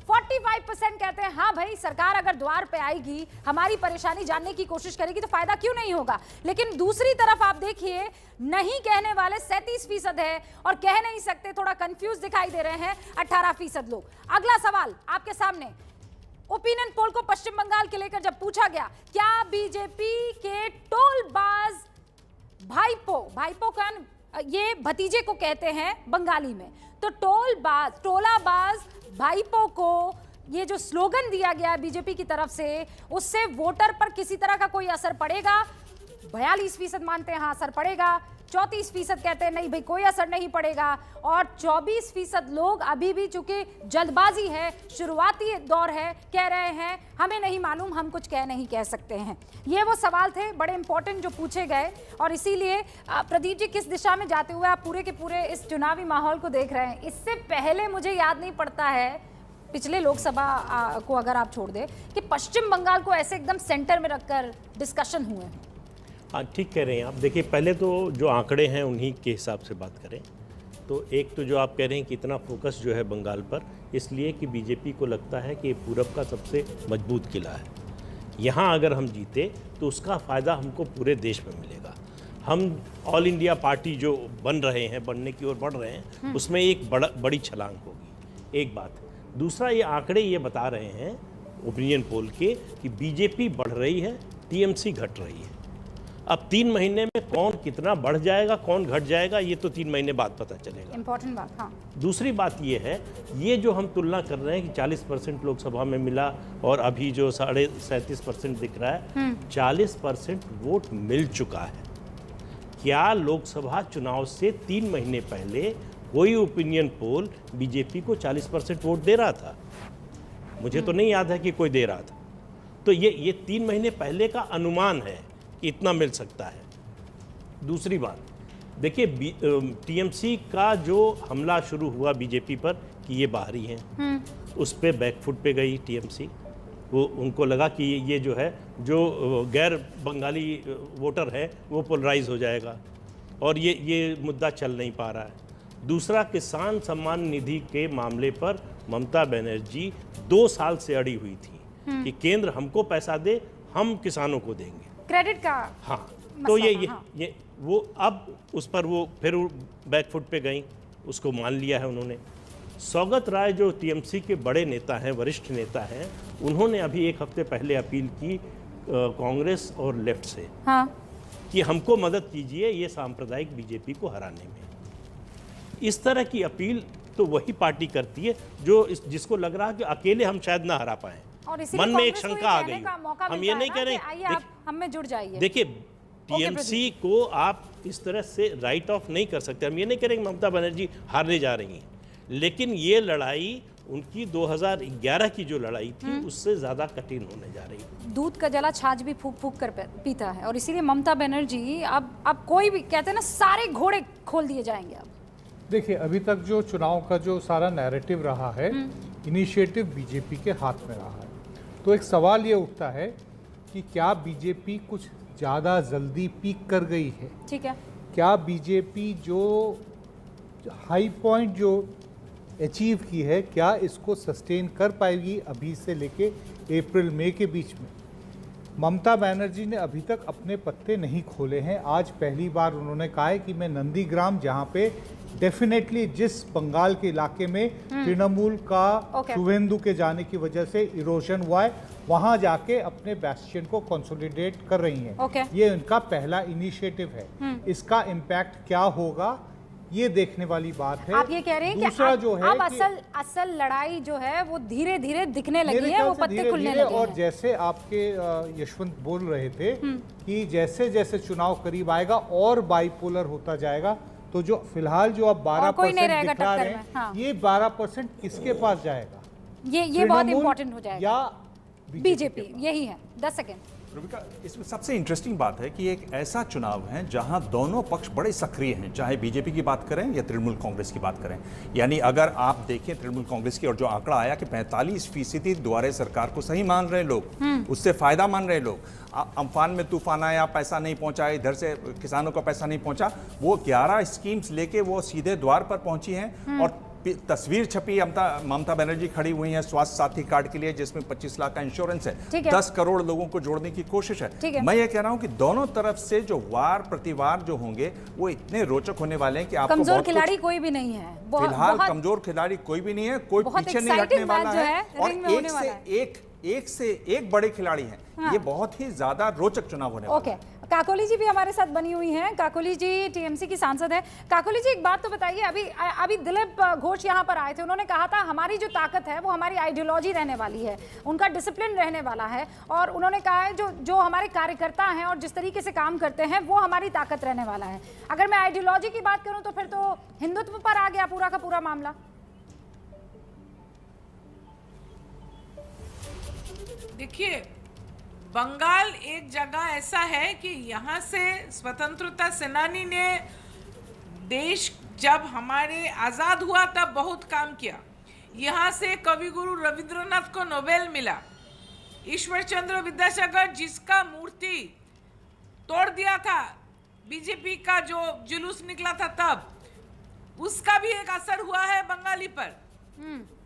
45% कहते हैं हाँ भाई सरकार अगर द्वार पे आएगी, हमारी परेशानी जानने की कोशिश करेगी तो फायदा क्यों नहीं होगा। लेकिन दूसरी तरफ आप देखिए नहीं कहने वाले 37% है और कह नहीं सकते, थोड़ा कंफ्यूज दिखाई दे रहे हैं 18% लोग। अगला सवाल आपके सामने, ओपिनियन पोल को पश्चिम बंगाल के लेकर जब पूछा गया क्या बीजेपी के टोलबाज भाईपो का ये भतीजे को कहते हैं बंगाली में, तो टोलाबाज भाईपो को ये जो स्लोगन दिया गया बीजेपी की तरफ से, उससे वोटर पर किसी तरह का कोई असर पड़ेगा? 42% मानते हैं हाँ असर पड़ेगा, 34% कहते हैं नहीं भाई कोई असर नहीं पड़ेगा, और 24% लोग अभी भी, चूंकि जल्दबाजी है, शुरुआती दौर है, कह रहे हैं हमें नहीं मालूम, हम कुछ नहीं कह सकते हैं। ये वो सवाल थे बड़े इंपॉर्टेंट जो पूछे गए, और इसीलिए प्रदीप जी किस दिशा में जाते हुए आप पूरे के पूरे इस चुनावी माहौल को देख रहे हैं? इससे पहले मुझे याद नहीं पड़ता है पिछले लोकसभा को अगर आप छोड़ दें कि पश्चिम बंगाल को ऐसे एकदम सेंटर में रखकर डिस्कशन हुए हैं। हाँ, ठीक कह रहे हैं आप। देखिए, पहले तो जो आंकड़े हैं उन्हीं के हिसाब से बात करें तो एक तो जो आप कह रहे हैं कि इतना फोकस जो है बंगाल पर, इसलिए कि बीजेपी को लगता है कि ये पूरब का सबसे मजबूत किला है। यहाँ अगर हम जीते तो उसका फ़ायदा हमको पूरे देश में मिलेगा। हम ऑल इंडिया पार्टी जो बन रहे हैं, बनने की ओर बढ़ रहे हैं, उसमें एक बड़ी छलांग होगी, एक बात। दूसरा, ये आंकड़े ये बता रहे हैं ओपिनियन पोल के कि बीजेपी बढ़ रही है, टीएमसी घट रही है। अब 3 महीने में कौन कितना बढ़ जाएगा, कौन घट जाएगा, ये तो 3 महीने बाद पता चलेगा। इंपॉर्टेंट बात। हाँ। दूसरी बात ये है, ये जो हम तुलना कर रहे हैं कि 40% लोकसभा में मिला और अभी जो 37.5% दिख रहा है, 40% वोट मिल चुका है। क्या लोकसभा चुनाव से 3 महीने पहले कोई ओपिनियन पोल बीजेपी को 40% वोट दे रहा था? मुझे तो नहीं याद है कि कोई दे रहा था। तो ये 3 महीने पहले का अनुमान है कि इतना मिल सकता है। दूसरी बात, देखिए, टीएमसी का जो हमला शुरू हुआ बीजेपी पर कि ये बाहरी हैं, उस पर बैकफुट पे गई टीएमसी। वो उनको लगा कि ये जो है, जो गैर बंगाली वोटर है वो पोलराइज हो जाएगा, और ये मुद्दा चल नहीं पा रहा है। दूसरा, किसान सम्मान निधि के मामले पर ममता बनर्जी 2 साल से अड़ी हुई थी कि केंद्र हमको पैसा दे, हम किसानों को देंगे, क्रेडिट का। हाँ, तो ये वो अब उस पर वो फिर बैकफुट पे गई, उसको मान लिया है उन्होंने। सौगत राय जो टीएमसी के बड़े नेता हैं, वरिष्ठ नेता हैं, उन्होंने अभी 1 हफ्ते पहले अपील की कांग्रेस और लेफ्ट से, हाँ, कि हमको मदद कीजिए ये सांप्रदायिक बीजेपी को हराने में। इस तरह की अपील तो वही पार्टी करती है जो जिसको लग रहा है कि अकेले हम शायद ना हरा पाए। मन में एक शंका आ गई। हम ये नहीं कह रहे, आप हम में जुड़ जाइए। देखिए, टीएमसी को आप इस तरह से राइट ऑफ नहीं कर सकते। हम ये नहीं कह रहे कि ममता बनर्जी हारने जा रही हैं, लेकिन ये लड़ाई उनकी 2011 की जो लड़ाई थी उससे ज्यादा कठिन होने जा रही है। दूध का जला छाछ भी फूक फूक कर पीता है, और इसीलिए ममता बनर्जी अब कोई भी कहते हैं ना, सारे घोड़े खोल दिए जाएंगे। अब देखिए, अभी तक जो चुनाव का जो सारा नैरेटिव रहा है, इनिशिएटिव बीजेपी के हाथ में रहा है। तो एक सवाल ये उठता है कि क्या बीजेपी कुछ ज़्यादा जल्दी पीक कर गई है? ठीक है। क्या बीजेपी जो हाई पॉइंट जो अचीव की है, क्या इसको सस्टेन कर पाएगी अभी से लेके अप्रैल मई के बीच में? ममता बनर्जी ने अभी तक अपने पत्ते नहीं खोले हैं। आज पहली बार उन्होंने कहा है कि मैं नंदीग्राम, जहाँ पे डेफिनेटली जिस बंगाल के इलाके में तृणमूल का शुभेंदु के जाने की वजह से इरोजन हुआ है, वहां जाके अपने बैस्टियन को कंसोलिडेट कर रही हैं। ये उनका पहला इनिशिएटिव है। इसका इम्पैक्ट क्या होगा, ये देखने वाली बात है। आप ये कह रहे हैं दूसरा कि जो है अब असल लड़ाई जो है वो धीरे धीरे दिखने लगी है, वो पत्ते खुलने लगे और जैसे आपके यशवंत बोल रहे थे कि जैसे जैसे चुनाव करीब आएगा और बाइपोलर होता जाएगा, तो जो फिलहाल जो अब 12% दिखा रहे हैं, हाँ, ये 12% किसके पास जाएगा? ये बहुत इंपॉर्टेंट हो जाएगा। या बीजेपी, यही है। 10 सेकेंड। रुबिका, इसमें सबसे इंटरेस्टिंग बात है कि एक ऐसा चुनाव है जहां दोनों पक्ष बड़े सक्रिय हैं, चाहे बीजेपी की बात करें या तृणमूल कांग्रेस की बात करें। यानी अगर आप देखें तृणमूल कांग्रेस की, और जो आंकड़ा आया कि 45% द्वारे सरकार को सही मान रहे लोग, उससे फायदा मान रहे लोग। अम्फान में तूफान आया, पैसा नहीं पहुंचा, इधर से किसानों का पैसा नहीं पहुंचा, वो 11 स्कीम्स लेके वो सीधे द्वार पर पहुंची हैं। और तस्वीर छपी, ममता बनर्जी खड़ी हुई है स्वास्थ्य साथी कार्ड के लिए, जिसमें 25 लाख का इंश्योरेंस है। 10 करोड़ लोगों को जोड़ने की कोशिश है। मैं ये कह रहा हूं कि दोनों तरफ से जो वार प्रतिवार जो होंगे वो इतने रोचक होने वाले हैं कि आपको कमजोर खिलाड़ी कोई भी नहीं है। फिलहाल कमजोर खिलाड़ी कोई भी नहीं है, कोई पीछे नहीं हटने वाला है, और एक से एक बड़े खिलाड़ी हैं। ये बहुत ही ज्यादा रोचक चुनाव होने वाला है। काकोली जी भी हमारे साथ बनी हुई हैं। काकोली जी टीएमसी की सांसद है। काकोली जी एक बात तो बताइए, अभी दिलीप घोष यहाँ पर आए थे, उन्होंने कहा था हमारी जो ताकत है वो हमारी आइडियोलॉजी रहने वाली है, उनका डिसिप्लिन रहने वाला है, और उन्होंने कहा है जो हमारे कार्यकर्ता हैं और जिस तरीके से काम करते हैं वो हमारी ताकत रहने वाला है। अगर मैं आइडियोलॉजी की बात करूं तो फिर तो हिंदुत्व पर आ गया पूरा का पूरा मामला। देखिए, बंगाल एक जगह ऐसा है कि यहाँ से स्वतंत्रता सेनानी ने देश जब हमारे आज़ाद हुआ तब बहुत काम किया। यहाँ से कवि गुरु रविंद्रनाथ को नोबेल मिला। ईश्वर चंद्र विद्यासागर जिसका मूर्ति तोड़ दिया था बीजेपी का जो जुलूस निकला था तब, उसका भी एक असर हुआ है बंगाली पर।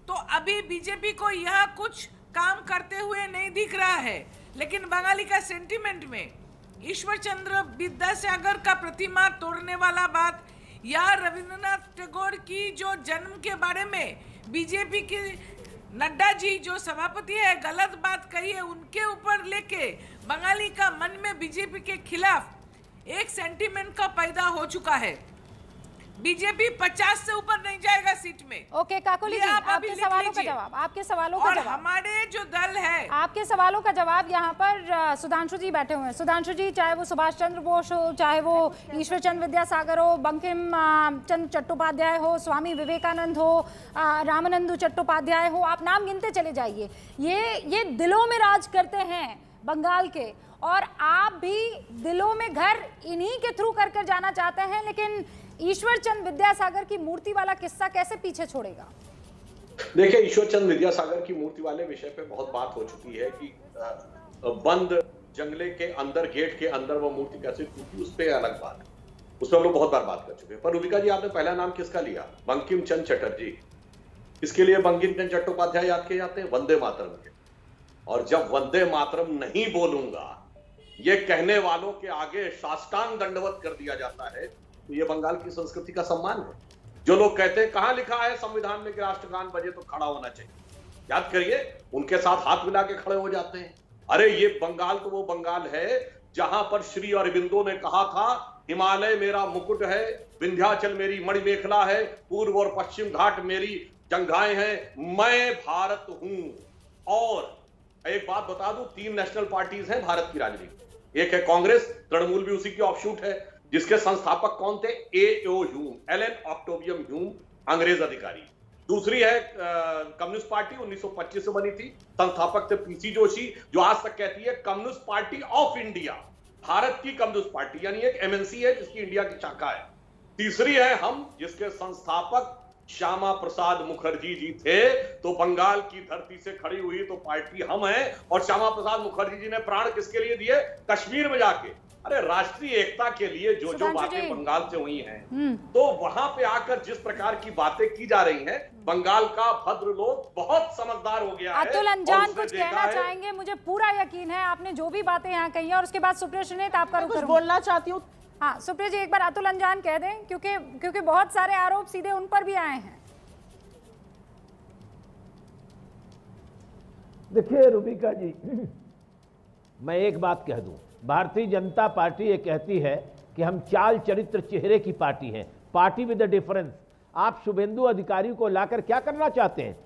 तो अभी बीजेपी को यहाँ कुछ काम करते हुए नहीं दिख रहा है, लेकिन बंगाली का सेंटिमेंट में ईश्वर चंद्र विद्यासागर का प्रतिमा तोड़ने वाला बात या रविंद्रनाथ टैगोर की जो जन्म के बारे में बीजेपी के नड्डा जी जो सभापति है गलत बात कही है, उनके ऊपर लेके बंगाली का मन में बीजेपी के खिलाफ एक सेंटिमेंट का पैदा हो चुका है। बीजेपी 50 से ऊपर नहीं जाएगा सीट में। ओके काकोली जी, आपके सवालों का जवाब, आपके सवालों का जवाब। हमारे जो दल है, आपके सवालों का जवाब यहाँ पर सुधांशु जी बैठे हुए हैं। सुधांशु जी, चाहे वो सुभाष चंद्र बोस हो, चाहे वो ईश्वर चंद्र विद्यासागर हो, बंकिम चंद्र चट्टोपाध्याय हो, स्वामी विवेकानंद हो, रामानंदू चट्टोपाध्याय हो, आप नाम गिनते चले जाइए। ये दिलों में राज करते हैं बंगाल के, और आप भी दिलों में घर इन्हीं के थ्रू कर जाना चाहते हैं, लेकिन ईश्वर चंद्र विद्यासागर की मूर्ति वाला किस्सा कैसे पीछे छोड़ेगा? देखिए, ईश्वर चंद्र विद्यासागर की मूर्ति वाले विषय पे बहुत बात हो चुकी है कि बंद जंगले के अंदर, गेट के अंदर वो मूर्ति कैसे टूटी, उस पर अलग बात है, उस पर हम लोग बहुत बार बात कर चुके हैं। पर रूबिका जी, आपने पहला नाम किसका लिया? बंकिम चंद्र चटर्जी। इसके लिए बंकिम चंद्र चट्टोपाध्याय याद किए जाते हैं? वंदे मातरम के। और जब वंदे मातरम नहीं बोलूंगा ये कहने वालों के आगे साष्टांग दंडवत कर दिया जाता है, तो ये बंगाल की संस्कृति का सम्मान है। जो लोग कहते हैं कहां लिखा है संविधान में कि राष्ट्रगान बजे तो खड़ा होना चाहिए, याद करिए, उनके साथ हाथ मिला के खड़े हो जाते हैं। अरे ये बंगाल तो वो बंगाल है जहां पर श्री अरविंदो ने कहा था, हिमालय मेरा मुकुट है, विंध्याचल मेरी मणिमेखला है, पूर्व और पश्चिम घाट मेरी जंघाएं हैं, मैं भारत हूं। और एक बात बता दूं, 3 नेशनल पार्टीज हैं भारत की राजनीति। एक है कांग्रेस, तृणमूल भी उसी की ऑफशूट है, जिसके संस्थापक कौन थे? A.O. ह्यूम, एलन ऑक्टोवियम ह्यूम, अंग्रेज अधिकारी। दूसरी है कम्युनिस्ट पार्टी, 1925 से बनी थी, संस्थापक थे पीसी जोशी, जो आज तक कहती है communist party of India, Bharat की कम्युनिस्ट पार्टी, यानी एक एमएनसी है जिसकी इंडिया की शाखा है। तीसरी है हम, जिसके संस्थापक श्यामा प्रसाद मुखर्जी जी थे। तो बंगाल की धरती से खड़ी हुई तो पार्टी हम हैं, और श्यामा प्रसाद मुखर्जी जी ने प्राण किसके लिए दिए? कश्मीर में जाके। अरे राष्ट्रीय एकता के लिए जो बातें बंगाल से हुई हैं, तो वहां पे आकर जिस प्रकार की बातें की जा रही हैं, बंगाल का भद्र लोग बहुत समझदार हो गया है। अतुल अंजान कुछ कहना चाहेंगे? मुझे पूरा यकीन है आपने जो भी बातें यहाँ कही है, और उसके बाद सुप्रिया श्रीनेत आपका रुख बोलना चाहती हूँ। हाँ सुप्रिया जी, एक बार अतुल अंजान कह दें, क्योंकि बहुत सारे आरोप सीधे उन पर भी आए हैं। देखिए रूबिका जी, मैं एक बात कह दूं, भारतीय जनता पार्टी ये कहती है कि हम चाल चरित्र चेहरे की पार्टी हैं, पार्टी विद द डिफरेंस। आप शुभेंदु अधिकारी को लाकर क्या करना चाहते हैं?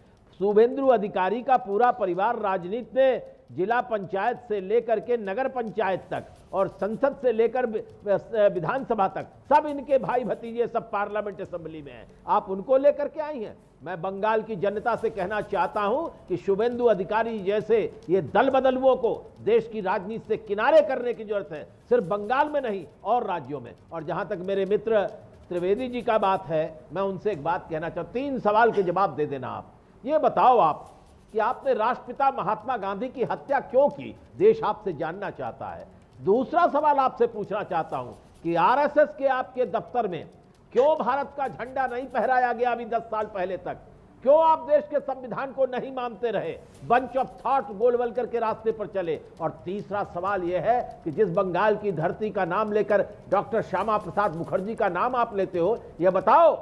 शुभेंदु अधिकारी का पूरा परिवार राजनीति में जिला पंचायत से लेकर के नगर पंचायत तक और संसद से लेकर विधानसभा तक सब इनके भाई भतीजे सब पार्लियामेंट असेंबली में हैं। आप उनको लेकर के आई हैं। मैं बंगाल की जनता से कहना चाहता हूं कि शुभेंदु अधिकारी जैसे ये दल बदलुओं को देश की राजनीति से किनारे करने की जरूरत है, सिर्फ बंगाल में नहीं और राज्यों में। और जहां तक मेरे मित्र त्रिवेदी जी का बात है, मैं उनसे एक बात कहना चाहता हूं, 3 सवाल के जवाब दे देना। आप ये बताओ आप कि आपने राष्ट्रपिता महात्मा गांधी की हत्या क्यों की? देश आपसे जानना चाहता है। दूसरा सवाल आपसे पूछना चाहता हूं कि आरएसएस के आपके दफ्तर में क्यों भारत का झंडा नहीं फहराया गया अभी 10 साल पहले तक? क्यों आप देश के संविधान को नहीं मानते रहे? बंच ऑफ थॉट गोलवलकर के रास्ते पर चले। और तीसरा सवाल यह है कि जिस बंगाल की धरती का नाम लेकर डॉक्टर श्यामा प्रसाद मुखर्जी का नाम आप लेते हो, यह बताओ,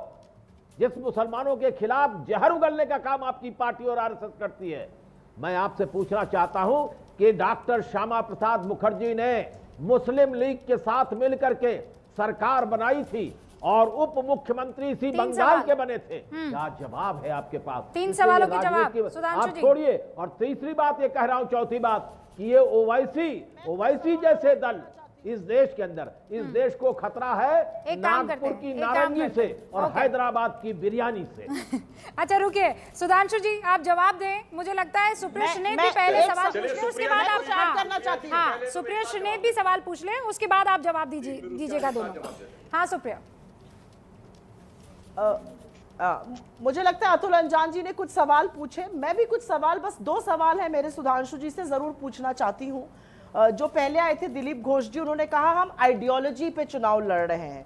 जिस मुसलमानों के खिलाफ जहर उगलने का काम आपकी पार्टी और आरएसएस करती है, मैं आपसे पूछना चाहता हूं कि डॉक्टर श्यामा प्रसाद मुखर्जी ने मुस्लिम लीग के साथ मिलकर के सरकार बनाई थी और उप मुख्यमंत्री इसी बंगाल के बने थे। क्या जवाब है आपके पास? 3 सवालों के जवाब सुधांशु आप जी। छोड़िए, और तीसरी बात ये कह रहा हूं, चौथी बात कि ये ओवैसी जैसे दल इस देश के अंदर, इस देश को खतरा है नागपुर की नारंगी से और हैदराबाद की बिरयानी से। अच्छा रुकिए सुधांशु जी, आप जवाब दें। मुझे लगता है सुप्रिया श्रीनेत भी पहले सवाल पूछ ले, उसके बाद आप करना चाहती हूं। हाँ, सुप्रिया श्रीनेत भी सवाल पूछ ले, उसके बाद आप जवाब दीजिएगा दोनों। हाँ सुप्रिया। मुझे लगता है अतुल अंजान जी ने कुछ सवाल पूछे, मैं भी कुछ सवाल, बस 2 सवाल है मेरे सुधांशु जी से जरूर पूछना चाहती हूँ। जो पहले आए थे दिलीप घोष जी, उन्होंने कहा हम आइडियोलॉजी पे चुनाव लड़ रहे हैं,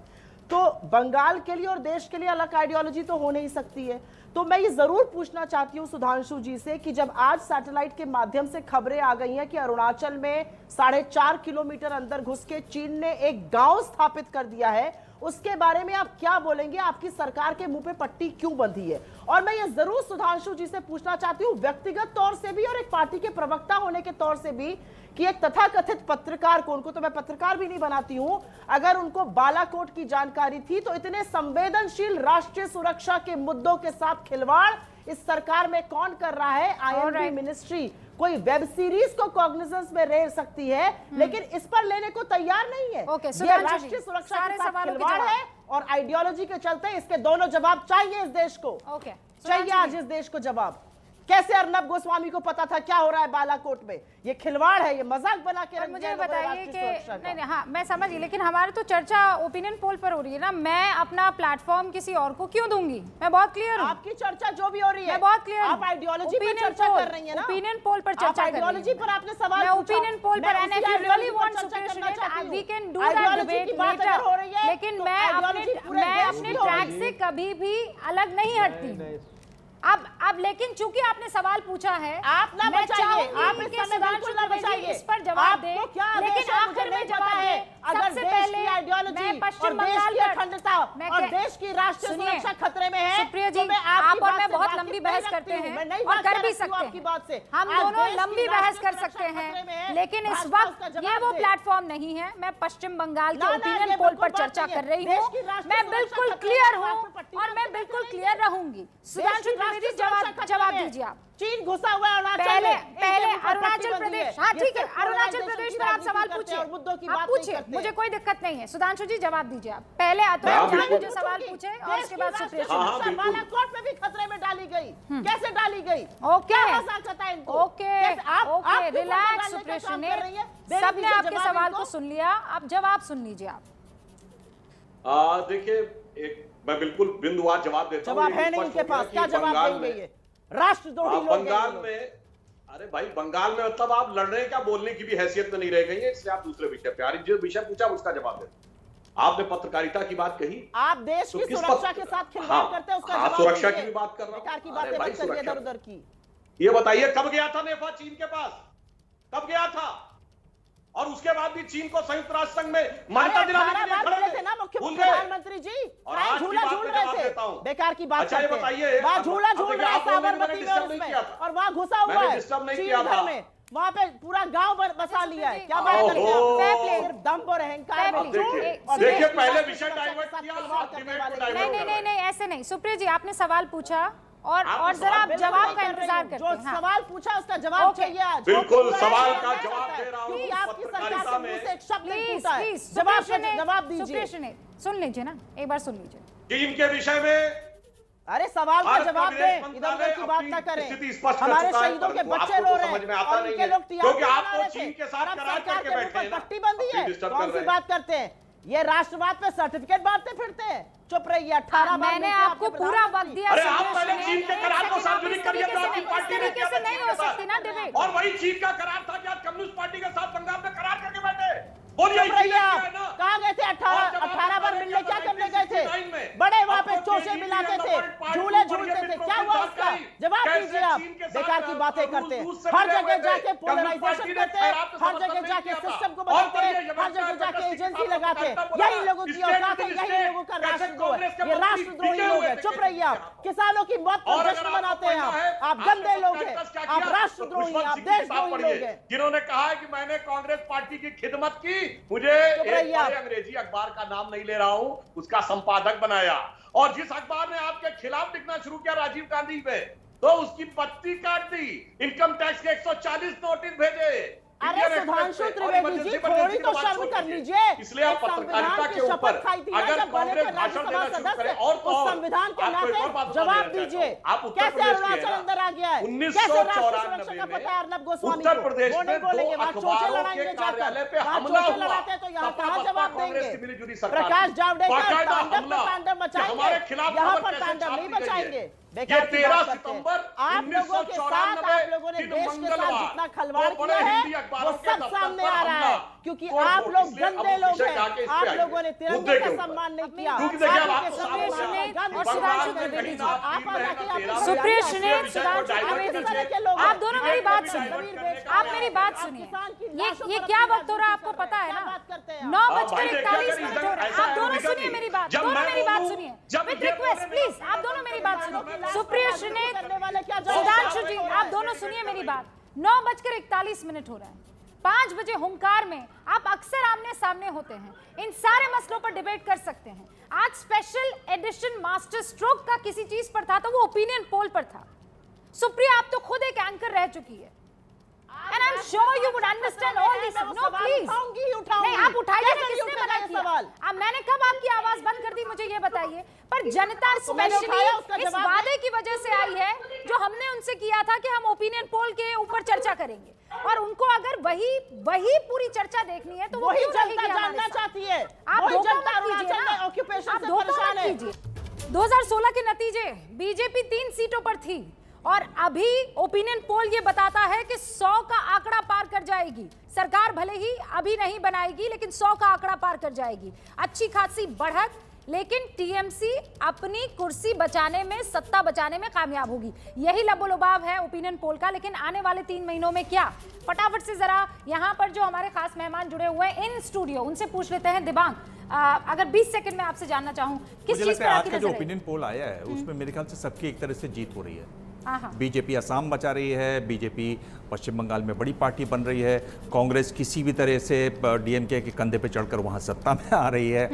तो बंगाल के लिए और देश के लिए अलग आइडियोलॉजी तो हो नहीं सकती है। तो मैं ये जरूर पूछना चाहती हूँ सुधांशु जी से कि जब आज सैटेलाइट के माध्यम से खबरें आ गई हैं कि अरुणाचल में 4.5 किलोमीटर अंदर घुस के चीन ने एक गांव स्थापित कर दिया है, उसके बारे में आप क्या बोलेंगे? आपकी सरकार के मुंह पे पट्टी क्यों बंधी है? और मैं ये जरूर सुधांशु जी से पूछना चाहती हूँ व्यक्तिगत तौर से भी और एक पार्टी के प्रवक्ता होने के तौर से भी कि एक तथाकथित पत्रकार को, उनको तो मैं पत्रकार भी नहीं बनाती हूं, अगर उनको बालाकोट की जानकारी थी तो इतने संवेदनशील राष्ट्रीय सुरक्षा के मुद्दों के साथ खिलवाड़ इस सरकार में कौन कर रहा है? आईएनबी मिनिस्ट्री कोई वेब सीरीज को कॉग्निजेंस में ले सकती है, लेकिन इस पर लेने को तैयार नहीं है। ये राष्ट्रीय सुरक्षा के साथ खिलवाड़ है और आइडियोलॉजी के चलते इसके दोनों जवाब चाहिए इस देश को। चाहिए आज इस देश को जवाब। कैसे अर्नब गोस्वामी को पता था क्या हो रहा है बालाकोट में? ये खिलवाड़ है, ये मजाक बना के। मुझे बताइए कि नहीं, हाँ मैं समझ गई, लेकिन हमारी तो चर्चा ओपिनियन पोल पर हो रही है ना, मैं अपना प्लेटफॉर्म किसी और को क्यों दूंगी? मैं बहुत क्लियर हूँ। आपकी चर्चा जो भी हो रही है, मैं बहुत क्लियर हूँ। आप आइडियोलॉजी पर चर्चा कर रही है ना, ओपिनियन पोल पर चर्चा कर रही है। आइडियोलॉजी पर आपने सवाल पूछा, ओपिनियन पोल पर, and if you really want Supriya Shrinate we can do that debate later, लेकिन मैं अपने ट्रैक से कभी भी अलग नहीं हटती। अब लेकिन चूंकि आपने सवाल पूछा है, आप ना बचाइए, आप इस समय बिल्कुल ना बचाइए, इस पर जवाब दें, लेकिन आखिर में जवाब है। अगर देश की आइडियोलॉजी और देश की अखंडता और देश की राष्ट्रीय सुरक्षा खतरे में है, सुप्रिया जी, आप और मैं बहुत लंबी बहस करते हैं और कर भी सकते हैं, हम दोनों लंबी बहस कर सकते हैं, लेकिन इस वक्त ये वो प्लेटफॉर्म नहीं है। मैं पश्चिम बंगाल के ओपिनियन पोल पर चर्चा कर रही हूँ, मैं बिल्कुल क्लियर हूँ और मैं बिल्कुल क्लियर रहूंगी। सुधांशु त्रिवेदी जवाब दीजिए आप। चीन घुसा हुआ है पहले अरुणाचल प्रदेश, हाँ ठीक है, अरुणाचल प्रदेश पर आप सवाल पूछिए, आप पूछिए, मुझे कोई दिक्कत नहीं है। सुधांशु जी जवाब दीजिए आप। पहले अतुल जो सवाल पूछे और उसके बाद सुप्रिया। बालाकोट में भी खतरे में डाली गई, कैसे डाली गई? ओके रिलैक्स सुप्रिया श्रीनेत, सबने आपके सवाल को सुन लिया, अब जवाब सुन लीजिए आप। देखिए मैं बिल्कुल बिंदुवार जवाब देता हूं। जवाब है नहीं इनके पास, क्या जवाब देंगे ये? राष्ट्रद्रोही लोग बंगाल में, अरे भाई बंगाल में मतलब आप लड़ रहे हैं क्या? बोलने की भी हैसियत तो नहीं रह गई है, इसलिए आप दूसरे विषय पे, जो विषय पूछा उसका जवाब दें। आपने पत्रकारिता की बात कही, आप देश की सुरक्षा के साथ खिलवाड़ करते हैं, उसका जवाब सुरक्षा की भी बात कर रहा हूं, की बातें मत करिए इधर उधर की। ये बताइए कब गया था नेफा चीन के पास? कब गया था? और उसके बाद भी चीन को संयुक्त राष्ट्र संघ में मान्यता दिलाने के लिए खड़े थे ना प्रधानमंत्री जी, और आज झूला झूल रहे थे। बेकार की बात करते हैं। बताइए, झूला झूल रहे साबरमती में और वहां घुसा हुआ है चीन घर में, वहां पे पूरा गांव बसा लिया है। क्या बात कर रहे हैं? दम और अहंकार में। देखिए पहले विषय डाइवर्ट किया। नहीं ऐसे नहीं। सुप्रिया जी आपने सवाल पूछा और जरा आप जवाब का इंतजार करते हैं। जो सवाल पूछा उसका जवाब चाहिए आज। बिल्कुल सवाल का जवाब दे रहा हूं। आपकी सरकार के मुंह से एक शब्द नहीं फूटा है। जवाब दीजिए। सुन लीजिए ना, एक बार सुन लीजिए। टीम के विषय में अरे सवाल का जवाब दें, इधर उधर की बात ना करें। हमारे शहीदों के बच्चे रो रहे हैं और उनके लोग क्योंकि आपको चीन के साथ करार करके बैठे हैं, पट्टी बंदी है, कौन सी बात करते हैं? ये राष्ट्रवाद पे सर्टिफिकेट बांटते फिरते हैं। चुप रहिए। 18 मैंने आपको पूरा वक्त दिया। अरे आप पहले चीन के करार को सार्वजनिक करिए तो आपकी पार्टी ने किया था नहीं हो सकती ना डिबेट। और वही चीन का करार था कि आप कम्युनिस्ट पार्टी के साथ बंगाल में करार करके बैठे। बोलिए कहाँ गए थे? 18 बार मिलने क्या करने गए थे? बड़े वहाँ पे चोचे मिलाते थे, झूले झूलते थे, क्या हुआ उसका? जवाब दीजिए आप, बेकार की बातें करते हैं, हर जगह जाके पोलराइजेशन करते हैं, हर जगह जाके सिस्टम को बदलते हैं, हर जगह जाके एजेंसी लगाते हैं। यही लोगों की औकात है, यही लोगों का राष्ट्रद्रोह है, ये राष्ट्रद्रोही लोग हैं। चुप रहिए आप, किसानों की मौत पर जश्न मनाते हैं आप गंदे लोग हैं, आप राष्ट्रद्रोही, आप देशद्रोही लोग हैं। जिन्होंने कहा है कि मैंने कांग्रेस पार्टी की खिदमत की, मुझे एक बड़े अंग्रेजी अखबार का नाम नहीं ले रहा हूं, उसका संपादक बनाया, और जिस अखबार ने आपके खिलाफ लिखना शुरू किया राजीव गांधी पे, तो उसकी बत्ती काट दी, इनकम टैक्स के 140 नोटिस भेजे। अरे सुधांशु त्रिवेदी जी, थोड़ी तो शर्म कर लीजिए। इसलिए आप पत्रकारिता के ऊपर अगर कांग्रेस भाषण देना शुरू करे और तो संविधान के नाते जवाब दीजिए, कैसे अरुणाचल अंदर आ गया है, 1994 में उत्तर प्रदेश में 2 अखबारों के कार्यालय पे हमला हुआ, तो यहाँ कहाँ जवाब देंगे? प्रकाश जावड़ेकर तांडव मचाएंगे, हमारे खिलाफ यहाँ पर तांडव नहीं मचाएंगे। ये 13 सितंबर आप लोगों के साथ, आप लोगों ने देश के साथ जितना खलवाड़ किया है वो सब सामने आ रहा है, क्योंकि आप लोग गंदे लोग हैं। आप लोगों ने तिरंगे का सम्मान नहीं किया। सुप्रिया श्रीनेत, सुधांशु त्रिवेदी, आप दोनों मेरी बात सुनिए, आप मेरी बात सुनिए। ये क्या वक्त हो रहा है आपको पता है ना? 9:41 हो रहा है। आप दोनों सुनिए मेरी बात, दोनों मेरी बात सुनिए विद रिक्वेस्ट प्लीज, आप दोनों मेरी बात सुनिए। सुप्रिया श्रीनेत, सुधांशु जी, आप दोनों सुनिए मेरी बात। 9:41 हो रहा है। 5 बजे हुंकार में आप अक्सर आमने सामने होते हैं, इन सारे मसलों पर डिबेट कर सकते हैं। आज स्पेशल एडिशन मास्टर स्ट्रोक का किसी चीज पर था तो वो ओपिनियन पोल पर था। सुप्रिया, आप तो खुद एक एंकर रह चुकी है, and I'm sure you would understand all this. No please, नहीं आप उठाइए, किसने मना किया? अब मैंने कब आपकी आवाज बंद कर दी मुझे ये बताइए। पर जनता स्पेशली इस वादे की वजह से आई है जो हमने उनसे किया था कि हम ओपिनियन पोल के ऊपर चर्चा करेंगे, और उनको अगर वही पूरी चर्चा देखनी है तो वो वही जनता जानना चाहती है। आप धोखा मत कीजिए। 2016 के नतीजे, बीजेपी 3 सीटों पर थी और अभी ओपिनियन पोल ये बताता है कि 100 का आंकड़ा पार कर जाएगी सरकार। भले ही अभी नहीं बनाएगी लेकिन 100 का आंकड़ा पार कर जाएगी। अच्छी खासी बढ़त, लेकिन टीएमसी अपनी कुर्सी बचाने में, सत्ता बचाने में कामयाब होगी। यही लबोलुबाव है ओपिनियन पोल का। लेकिन आने वाले 3 महीनों में क्या, फटाफट से जरा यहाँ पर जो हमारे खास मेहमान जुड़े हुए हैं इन स्टूडियो, उनसे पूछ लेते हैं। दिबांग, अगर 20 सेकंड में आपसे जानना चाहूं किस चीज पर आज का जो ओपिनियन पोल आया है उसमें मेरे ख्याल से सबकी एक तरह से जीत हो रही है। बीजेपी असम बचा रही है, बीजेपी पश्चिम बंगाल में बड़ी पार्टी बन रही है, कांग्रेस किसी भी तरह से डीएमके के कंधे पे चढ़कर वहां सत्ता में आ रही है।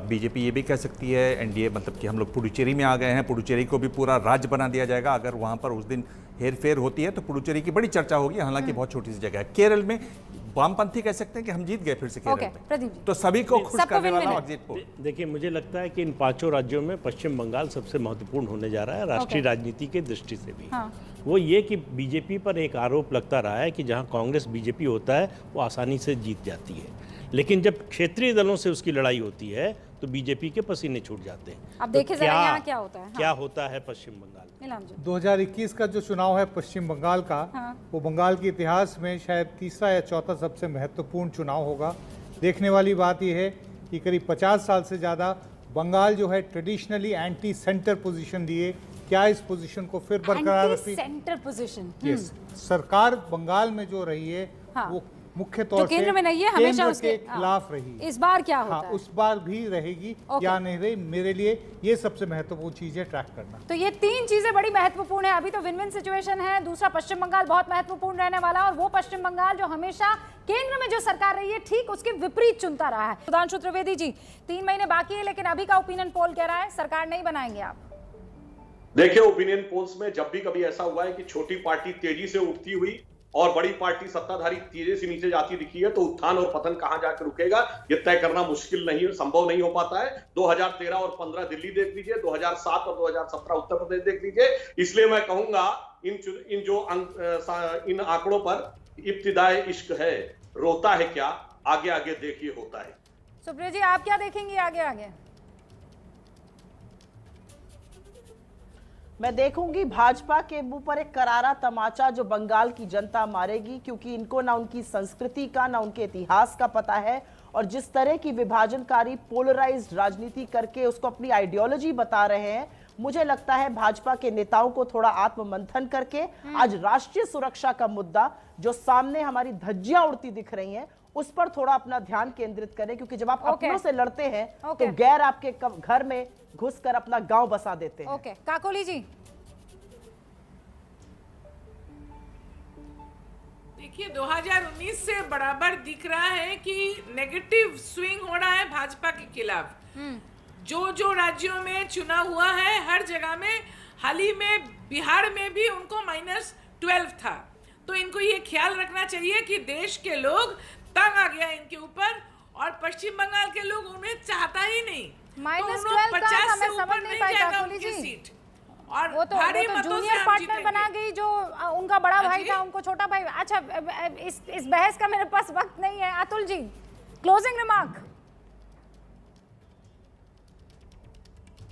बीजेपी ये भी कह सकती है, एनडीए मतलब कि हम लोग पुडुचेरी में आ गए हैं, पुडुचेरी को भी पूरा राज्य बना दिया जाएगा। अगर वहां पर उस दिन हेरफेर होती है तो पुडुचेरी की बड़ी चर्चा होगी, हालांकि बहुत छोटी सी जगह है। केरल में वामपंथी कह सकते हैं कि हम जीत गए फिर से केरल में, तो सभी को खुश करने वाला एग्जिट पोल। देखिए, मुझे लगता है कि इन 5 राज्यों में पश्चिम बंगाल सबसे महत्वपूर्ण होने जा रहा है राष्ट्रीय राजनीति के दृष्टि से भी। वो ये कि बीजेपी पर एक आरोप लगता रहा है कि जहां कांग्रेस बीजेपी होता है वो आसानी से जीत जाती है, लेकिन जब क्षेत्रीय दलों से उसकी लड़ाई होती है तो बीजेपी के पसीने छूट जाते हैं। अब देखिए जरा यहाँ क्या होता है। क्या होता है पश्चिम बंगाल में। 2021 का जो चुनाव है पश्चिम बंगाल का, वो बंगाल के इतिहास में शायद तीसरा या चौथा सबसे महत्वपूर्ण चुनाव होगा। देखने वाली बात यह है कि करीब 50 साल से ज़्यादा बंगाल जो है ट्रेडिशनली एंटी सेंटर पोजीशन लिए, क्या इस पोजीशन को फिर बरकरार रखी? सेंटर पोजीशन, यस, सरकार बंगाल में जो रही है वो मुख्य तौर से केंद्र में नहीं है, हमेशा उसके खिलाफ रही। इस बार क्या होता है? उस बार भी रहेगी या नहीं रही, मेरे लिए ये सबसे महत्वपूर्ण चीज है ट्रैक करना। तो ये 3 चीजें बड़ी महत्वपूर्ण है। अभी तो विन विन सिचुएशन है। दूसरा, पश्चिम बंगाल बहुत महत्वपूर्ण रहने वाला, और वो पश्चिम बंगाल जो हमेशा केंद्र में जो सरकार रही है ठीक उसके विपरीत चुनता रहा है। सुधांशु त्रिवेदी जी, 3 महीने बाकी है लेकिन अभी का ओपिनियन पोल कह रहा है सरकार नहीं बनाएंगे आप। देखिए, ओपिनियन पोल्स में जब भी कभी ऐसा हुआ है कि छोटी पार्टी तेजी से उठती हुई और बड़ी पार्टी सत्ताधारी तेजी से नीचे जाती दिखी है, तो उत्थान और पतन कहां जाकर रुकेगा ये तय करना मुश्किल नहीं है, संभव नहीं हो पाता है। 2013 और 15 दिल्ली देख लीजिए, 2007 और 2017 उत्तर प्रदेश देख लीजिए। इसलिए मैं कहूंगा इन आंकड़ों पर इब्तिदाए इश्क है, रोता है क्या, आगे आगे देखिए होता है। सुप्रिया जी, आप क्या देखेंगे आगे आगे? मैं देखूंगी भाजपा के मुंह पर एक करारा तमाचा जो बंगाल की जनता मारेगी, क्योंकि इनको ना उनकी संस्कृति का ना उनके इतिहास का पता है, और जिस तरह की विभाजनकारी पोलराइज्ड राजनीति करके उसको अपनी आइडियोलॉजी बता रहे हैं मुझे लगता है भाजपा के नेताओं को थोड़ा आत्ममंथन करके आज राष्ट्रीय सुरक्षा का मुद्दा जो सामने हमारी धज्जियां उड़ती दिख रही हैं उस पर थोड़ा अपना ध्यान केंद्रित करें, क्योंकि जब आप अपनों से लड़ते हैं तो गैर आपके घर में घुसकर अपना गांव बसा देते हैं। ओके, काकोली जी। देखिए 2019 से बराबर दिख रहा है कि नेगेटिव स्विंग हो रहा है भाजपा के खिलाफ। जो राज्यों में चुनाव हुआ है हर जगह में, हाल ही में बिहार में भी उनको -12 था। तो इनको ये ख्याल रखना चाहिए कि देश के लोग तंग आ गया इनके ऊपर, और पश्चिम बंगाल के लोग उन्हें चाहता ही नहीं। -12 का हमें समझ नहीं पाई काकोली जी। सीट और वो तो जूनियर पार्टनर बना गई, जो उनका बड़ा भाई था उनको छोटा भाई। अच्छा, इस बहस का मेरे पास वक्त नहीं है। Atul ji, closing remark.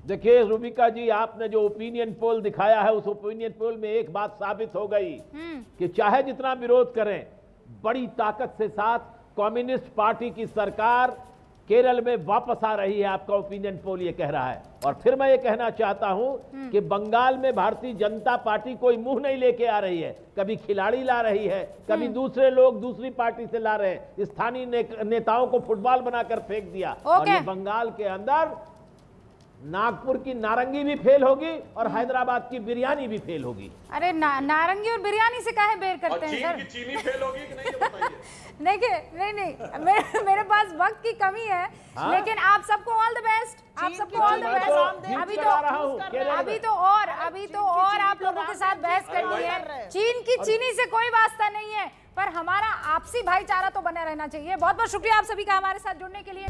देखिए रूबिका जी, आपने जो ओपिनियन पोल दिखाया है उस ओपिनियन पोल में एक बात साबित हो गई कि चाहे जितना विरोध करें, बड़ी ताकत से साथ कम्युनिस्ट पार्टी की सरकार केरल में वापस आ रही है। आपका ओपिनियन पोल ये कह रहा है। और फिर मैं ये कहना चाहता हूं कि बंगाल में भारतीय जनता पार्टी कोई मुंह नहीं लेके आ रही है, कभी खिलाड़ी ला रही है, कभी दूसरे लोग दूसरी पार्टी से ला रहे हैं। स्थानीय नेताओं को फुटबॉल बनाकर फेंक दिया। और ये बंगाल के अंदर नागपुर की नारंगी भी फेल होगी और हैदराबाद की बिरयानी भी फेल होगी। अरे नारंगी और बिरयानी से काहे बेर करते हैं सर? चीनी फेल होगी कि नहीं, बताइए। नहीं, मेरे पास वक्त की कमी है। लेकिन आप सबको ऑल द बेस्ट, आप सबको ऑल द बेस्ट। अभी तो और आप लोगों के साथ बहस करनी है। चीन की चीनी से कोई वास्ता नहीं है, पर हमारा आपसी भाईचारा तो बना रहना चाहिए। बहुत बहुत शुक्रिया आप सभी का हमारे साथ जुड़ने के लिए।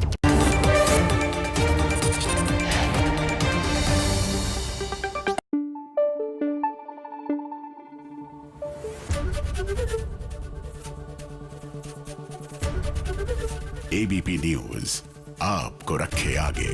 एबीपी न्यूज आपको रखे आगे।